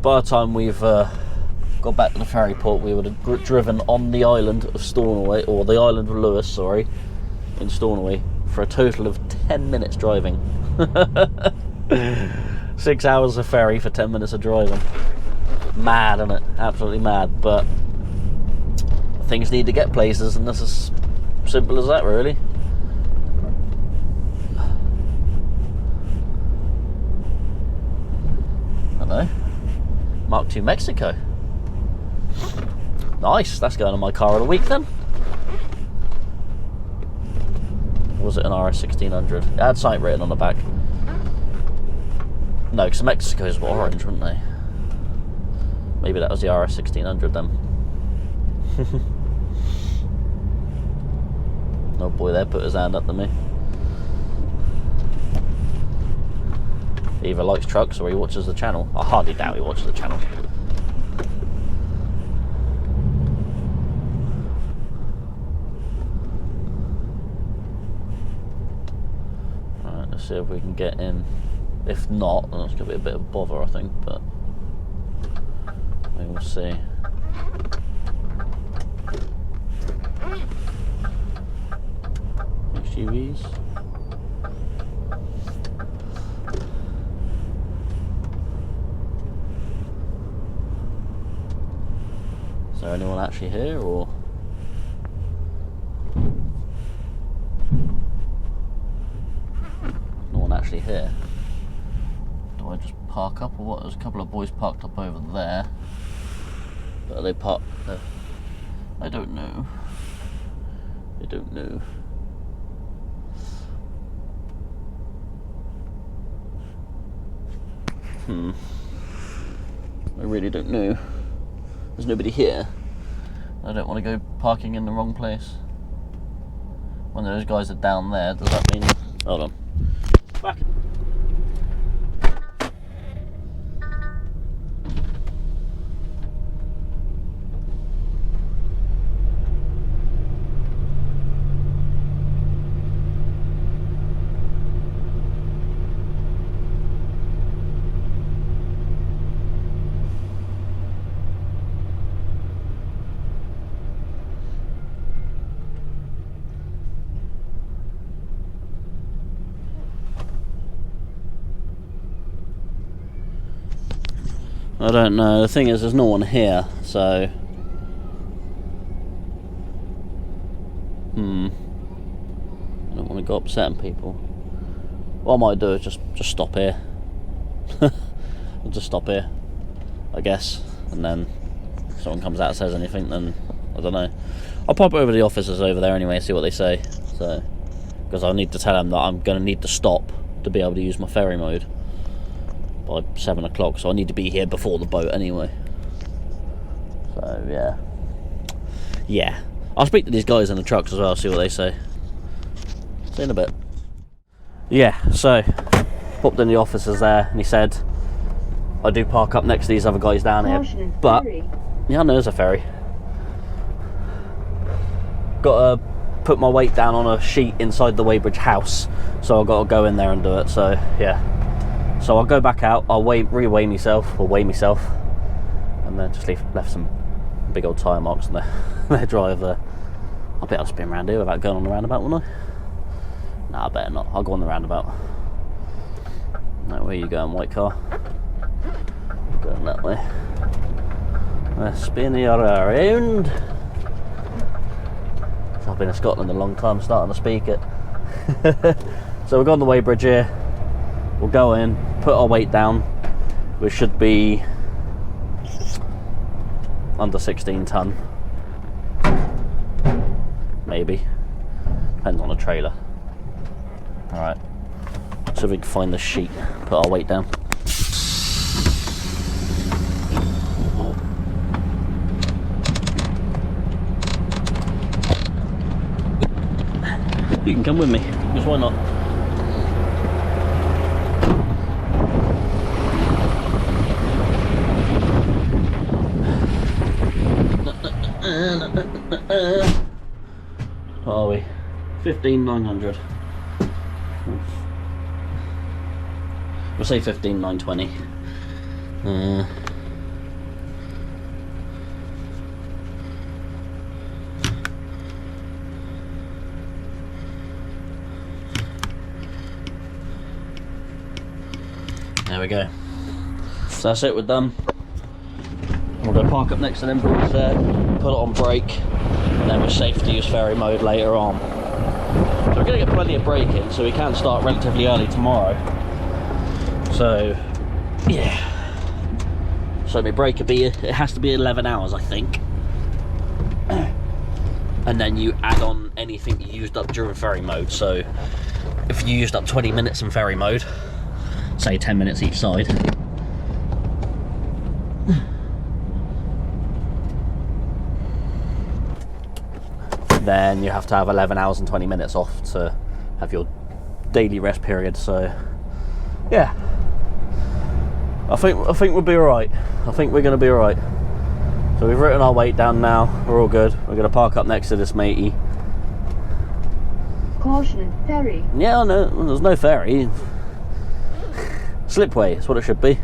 By the time we've got back to the ferry port, we would have driven on the island of Stornoway, or the island of Lewis, sorry, in Stornoway, for a total of 10 minutes driving. 6 hours of ferry for 10 minutes of driving. Mad, isn't it? Absolutely mad. But things need to get places, and this is simple as that, really. Hello. Mark II Mexico. Nice, that's going on my car of the week then. Was it an RS 1600? It had something written on the back. No, because Mexico's were orange, weren't they? Maybe that was the RS 1600 then. Oh boy, there put his hand up to me. He either likes trucks or he watches the channel. I hardly doubt he watches the channel. Alright, let's see if we can get in. If not, then it's going to be a bit of bother, I think, but we will see. HGVs. Is there anyone actually here, or? No one actually here. Do I just park up or what? There's a couple of boys parked up over there. But are they parked there? I don't know. I don't know. I really don't know. There's nobody here. I don't want to go parking in the wrong place. When those guys are down there, does that mean... Hold on. Back. I don't know. The thing is, there's no one here, so I don't want to go upsetting people. What I might do is just stop here. I'll just stop here, I guess, and then if someone comes out and says anything, then I don't know. I'll pop over to the officers over there anyway and see what they say. So, because I need to tell them that I'm going to need to stop to be able to use my ferry mode by 7 o'clock, so I need to be here before the boat anyway. So yeah, I'll speak to these guys in the trucks as well, see what they say. See you in a bit. Yeah, so popped in the officers there, and he said I do park up next to these other guys down here, but yeah, I know there's a ferry. Got to put my weight down on a sheet inside the Weybridge house, so I've got to go in there and do it. So yeah. So I'll go back out, I'll re-weigh myself, or weigh myself, and then just left some big old tyre marks on their drive there. I bet I'll spin around here without going on the roundabout, wouldn't I? Nah, I better not. I'll go on the roundabout. Right, where are you going, white car? Going that way. Let's spin you around. I've been in Scotland a long time, starting to speak it. So we've got on the Weybridge here. We'll go in, put our weight down, which should be under 16 tonne. maybe. Depends on the trailer. Alright. So we can find the sheet, put our weight down. You can come with me, because why not? What are we? 15,900. We'll say 15,920. There we go. So that's it, we're done. We're going to park up next to them boys there, put it on brake, and then we're safe to use ferry mode later on. So we're going to get plenty of brake in, so we can start relatively early tomorrow. So, yeah. So my brake will be, it has to be 11 hours, I think. And then you add on anything you used up during ferry mode. So if you used up 20 minutes in ferry mode, say 10 minutes each side, then you have to have 11 hours and 20 minutes off to have your daily rest period. So yeah, I think we'll be alright. I think we're going to be alright. So we've written our weight down now, we're all good. We're going to park up next to this matey. Caution, ferry. Yeah, I know, there's no ferry. Slipway, that's what it should be.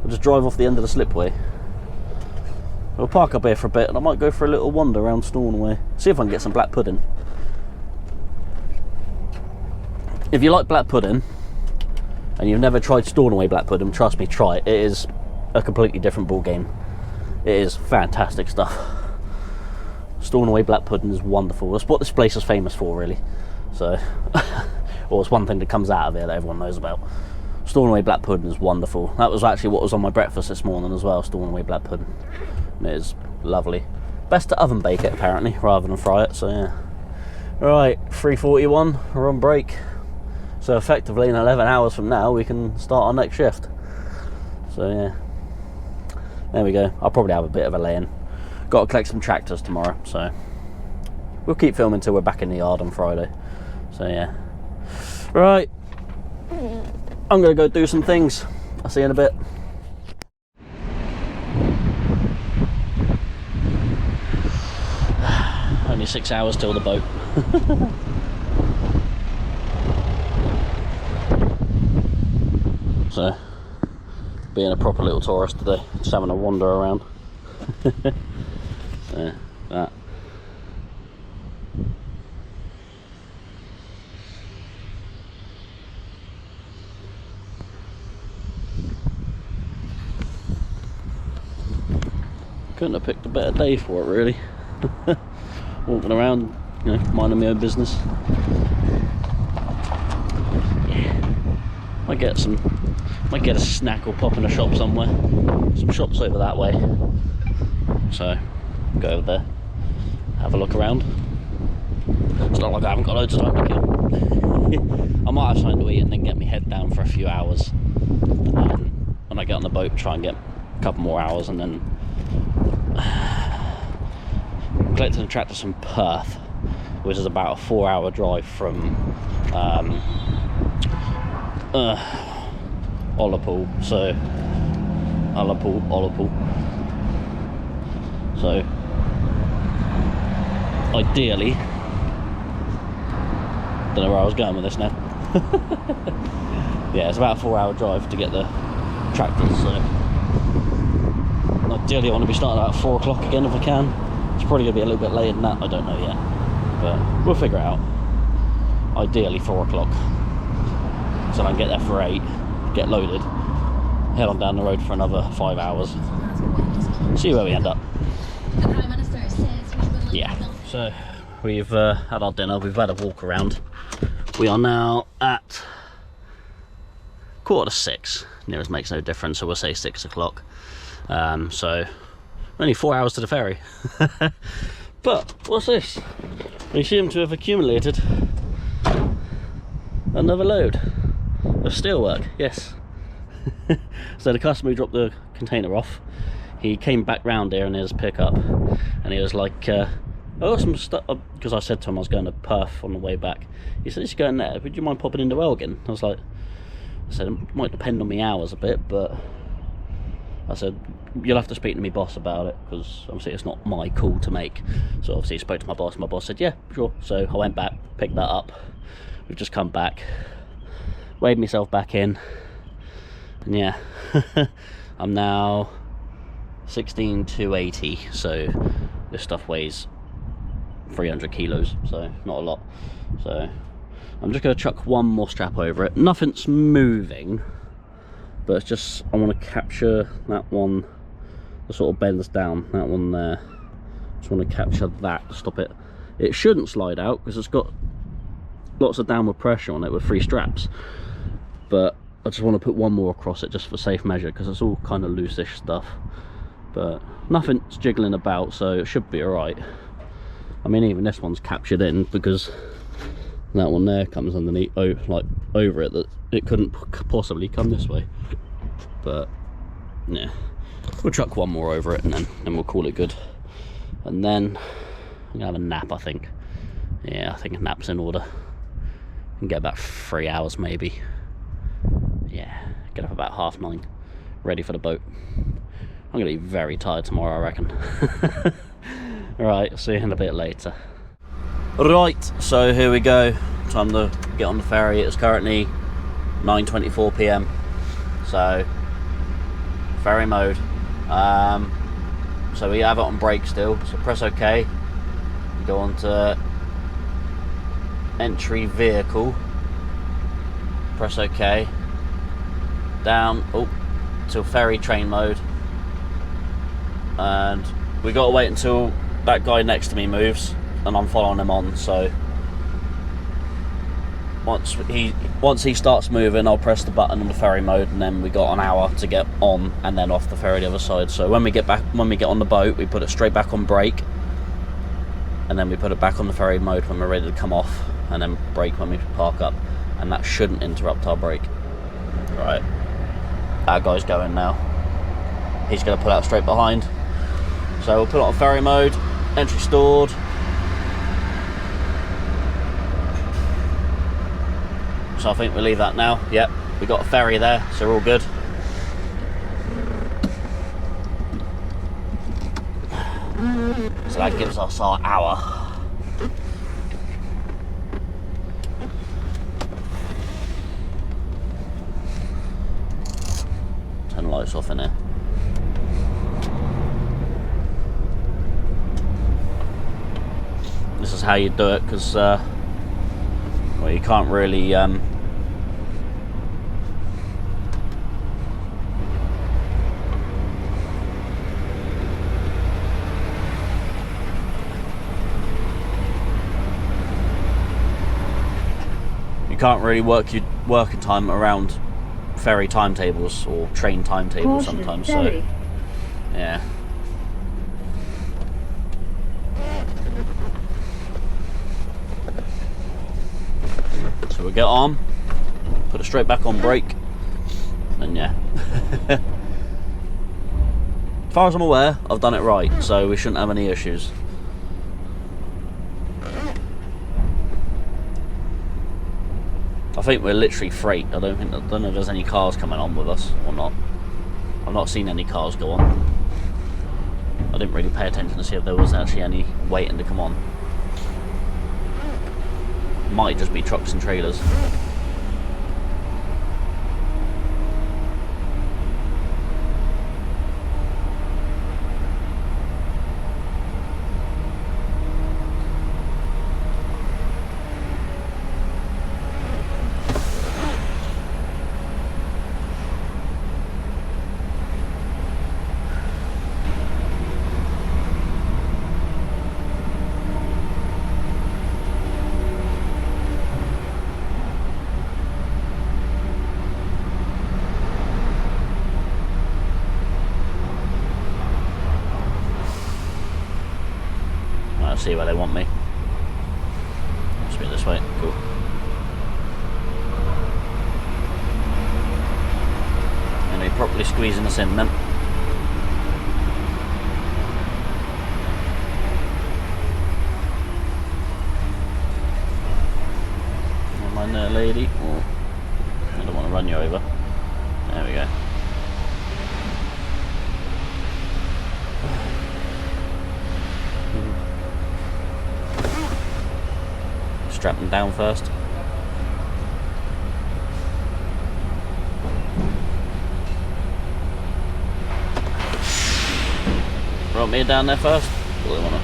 We'll just drive off the end of the slipway. We'll park up here for a bit and I might go for a little wander around Stornoway. See if I can get some black pudding. If you like black pudding and you've never tried Stornoway black pudding, trust me, try it. It is a completely different ball game. It is fantastic stuff. Stornoway black pudding is wonderful. That's what this place is famous for, really. So, or it's one thing that comes out of here that everyone knows about. Stornoway black pudding is wonderful. That was actually what was on my breakfast this morning as well, Stornoway black pudding. And it is lovely. Best to oven bake it apparently, rather than fry it, so yeah. Right, 3:41, we're on break. So effectively in 11 hours from now we can start our next shift. So yeah, there we go. I'll probably have a bit of a lay-in. Got to collect some tractors tomorrow, so we'll keep filming until we're back in the yard on Friday. So yeah. Right, I'm gonna go do some things. I'll see you in a bit. Only 6 hours till the boat. So, being a proper little tourist today, just having a wander around. So, that. Couldn't have picked a better day for it, really. Walking around, you know, minding my own business. Yeah. Might get a snack or pop in a shop somewhere. Some shops over that way. So, go over there, have a look around. It's not like I haven't got loads of time to kill. I might have something to eat and then get my head down for a few hours. And then when I get on the boat, try and get a couple more hours, and then I'm collecting the tractor from Perth, which is about a 4-hour drive from Ullapool. So Ullapool. So ideally, don't know where I was going with this now. Yeah, it's about a 4-hour drive to get the tractors. So ideally, I want to be starting about 4 o'clock again if I can. It's probably going to be a little bit later than that, I don't know yet, but we'll figure it out. Ideally 4 o'clock, so I can get there for 8, get loaded, head on down the road for another 5 hours, see where we end up. Yeah, so we've had our dinner, we've had a walk around. We are now at 5:45, nearest makes no difference, so we'll say 6 o'clock. So only 4 hours to the ferry. But what's this? We seem to have accumulated another load of steelwork, yes. So the customer who dropped the container off, he came back round here in his pickup and he was like, I got some stuff, because I said to him I was going to Perth on the way back. He said, "It's going there, would you mind popping into Elgin?" I said, it might depend on me hours a bit, but I said, you'll have to speak to me boss about it, because obviously it's not my call to make. So obviously he spoke to my boss, and my boss said, yeah, sure. So I went back, picked that up. We've just come back, weighed myself back in, and yeah, I'm now 16,280, so this stuff weighs 300 kilos, so not a lot. So I'm just going to chuck one more strap over it. Nothing's moving, but it's just, I want to capture that one that sort of bends down, that one there. Just want to capture that to stop it. It shouldn't slide out because it's got lots of downward pressure on it with 3 straps, but I just want to put one more across it just for safe measure, because it's all kind of loose-ish stuff, but nothing's jiggling about, so it should be alright. I mean, even this one's captured in because that one there comes underneath, like over it, that it couldn't possibly come this way. But yeah, we'll chuck one more over it and then we'll call it good. And then I'm gonna have a nap, I think. Yeah, I think a nap's in order. And get about 3 hours maybe. Yeah, get up about 9:30, ready for the boat. I'm gonna be very tired tomorrow, I reckon. Right, see you in a bit later. Right, so here we go. Time to get on the ferry. It's currently 9:24 p.m. So ferry mode. So we have it on brake still. So press OK. Go on to entry vehicle. Press OK. Down till ferry train mode. And we got to wait until that guy next to me moves, and I'm following him on. So once he starts moving, I'll press the button on the ferry mode, and then we got an hour to get on and then off the ferry the other side. So when we get on the boat, we put it straight back on brake, and then we put it back on the ferry mode when we're ready to come off, and then brake when we park up, and that shouldn't interrupt our brake. Right, that guy's going now. He's going to pull out straight behind. So we'll put it on ferry mode, entry stored. So I think we'll leave that now. Yep, we got a ferry there, so we're all good. So that gives us our hour. Turn the lights off in here. This is how you do it, because well, you can't really you can't really work your working time around ferry timetables or train timetables sometimes. So yeah. So we get on, put it straight back on brake, and yeah. As far as I'm aware, I've done it right, so we shouldn't have any issues. I think we're literally freight. I don't know if there's any cars coming on with us or not. I've not seen any cars go on. I didn't really pay attention to see if there was actually any waiting to come on. Might just be trucks and trailers. See where they want me. this way. Cool. And they're properly squeezing us in then. Am I there, lady? Oh, I don't want to run you over. There we go. Strap them down first. Want me down there first? Or they wanna?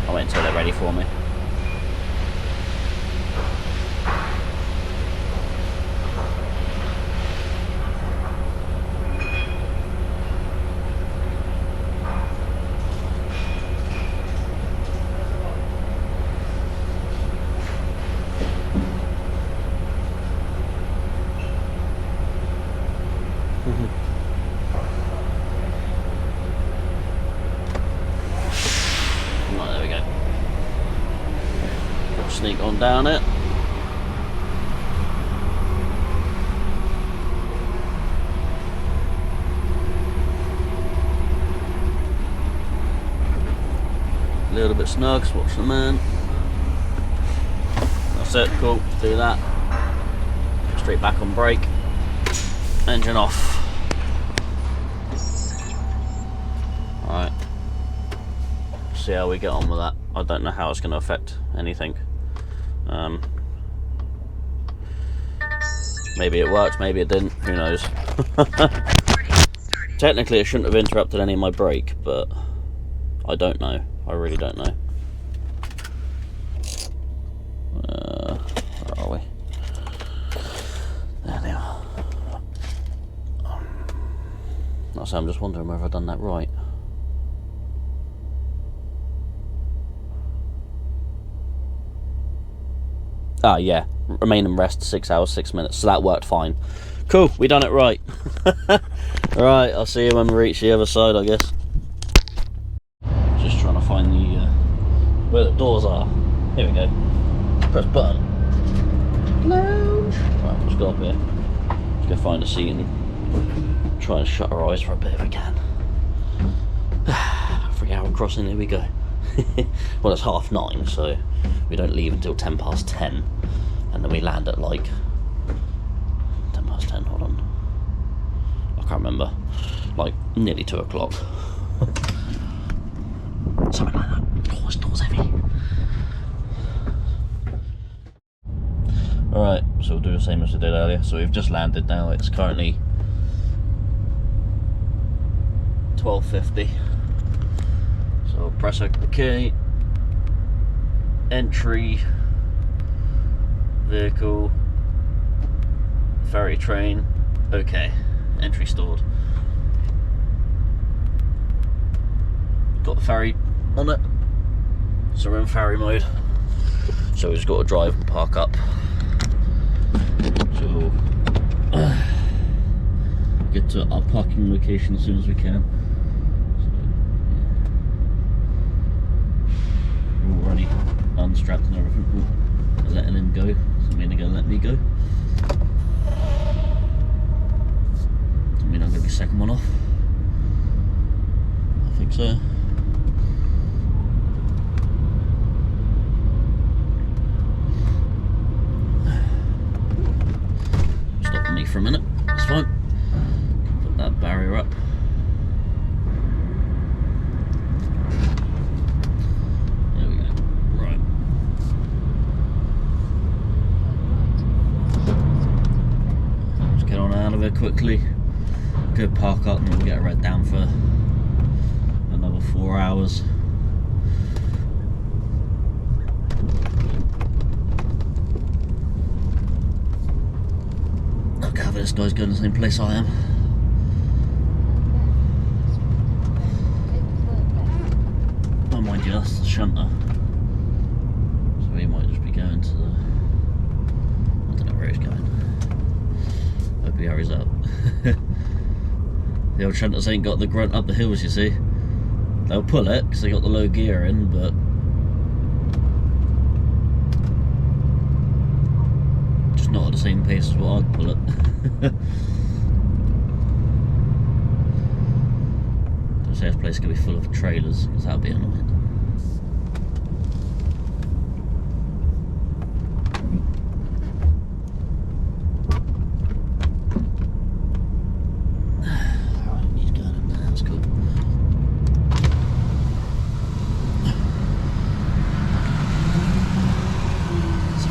I'll wait until they're ready for me. Right, there we go. Sneak on down it. A little bit snug, watch the man. That's it, cool, do that. Straight back on brake. Engine off. Alright. See how we get on with that. I don't know how it's going to affect anything. Maybe it worked, maybe it didn't, who knows. Technically it shouldn't have interrupted any of my brake, but I don't know. I really don't know. Where are we? There they are. So I'm just wondering whether I've done that right. Ah, yeah. Remain and rest 6 hours, 6 minutes. So that worked fine. Cool, we done it right. Right, I'll see you when we reach the other side, I guess. Just trying to find the where the doors are. Here we go. Press button. Lounge. Right, let's go up here. Let's go find a seat and try and shut our eyes for a bit if we can. 3 hour crossing, here we go. Well, it's 9:30, so we don't leave until 10:10, and then we land at like 10:10. Hold on, I can't remember. Like nearly 2 o'clock. Something like that. Oh, this door's heavy. Alright, so we'll do the same as we did earlier. So we've just landed now. It's currently 12:50. So press OK. Entry. Vehicle. Ferry train. OK. Entry stored. Got the ferry on it. So we're in ferry mode. So we've just got to drive and park up. So get to our parking location as soon as we can. We're already unstrapped and everything. Ooh, letting him go. Doesn't mean they're going to let me go. Doesn't mean I'm going to be second one off. I think so. Stopping me for a minute. That's fine. Put that barrier up. Quickly go park up and we'll get right down for another 4 hours. I gather this guy's going to the same place I am. Oh, mind you, that's the shunter, so he might just be going to the, I don't know where he's going. carries out. The old shunters ain't got the grunt up the hills, you see. They'll pull it because they got the low gear in, but just not at the same pace as what I'd pull it. Don't say this place is going to be full of trailers, because that'll be annoying.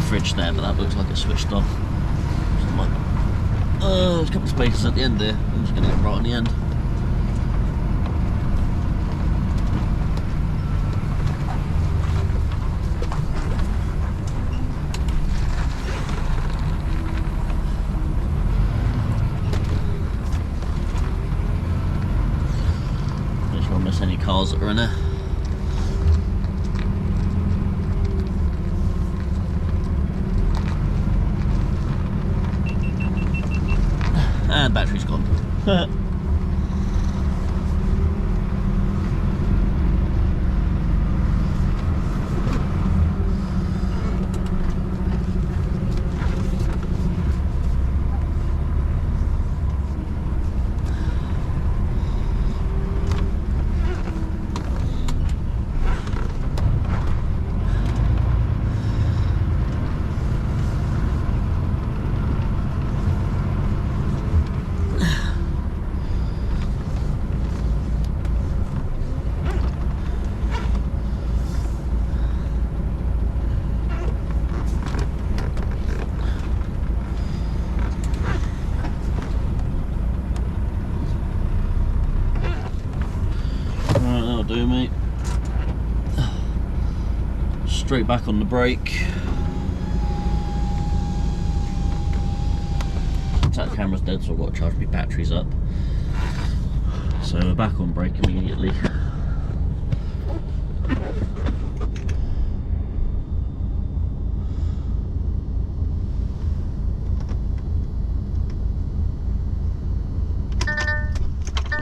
Fridge there, but that looks like it's switched off. There's a couple of spaces at the end there. I'm just going to get right on the end. Make sure I miss any cars that are in there. And battery's gone. Do mate. Straight back on the brake. That camera's dead, so I've got to charge my batteries up. So we're back on brake immediately.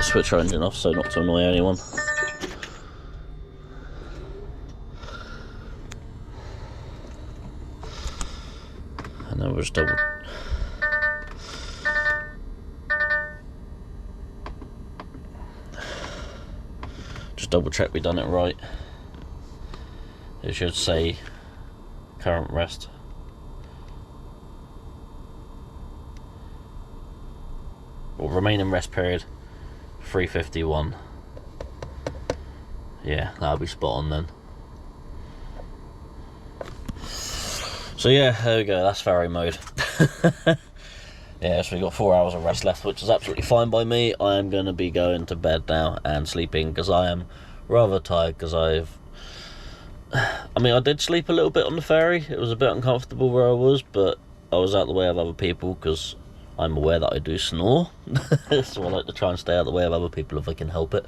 Switch our engine off so not to annoy anyone. And then we'll just double check we've done it right. It should say current rest. Or remaining rest period 351. Yeah, that'll be spot on then. So yeah, there we go, that's ferry mode. Yeah, so we've got 4 hours of rest left, which is absolutely fine by me. I am going to be going to bed now and sleeping, because I am rather tired, because I did sleep a little bit on the ferry. It was a bit uncomfortable where I was, but I was out of the way of other people, because I'm aware that I do snore. So I like to try and stay out of the way of other people if I can help it.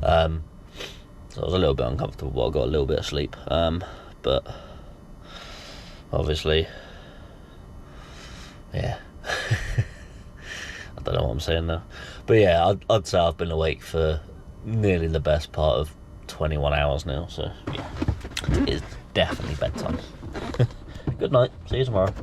So I was a little bit uncomfortable, but I got a little bit of sleep. But obviously, yeah. I don't know what I'm saying now. But yeah, I'd say I've been awake for nearly the best part of 21 hours now. So yeah, it is definitely bedtime. Good night. See you tomorrow.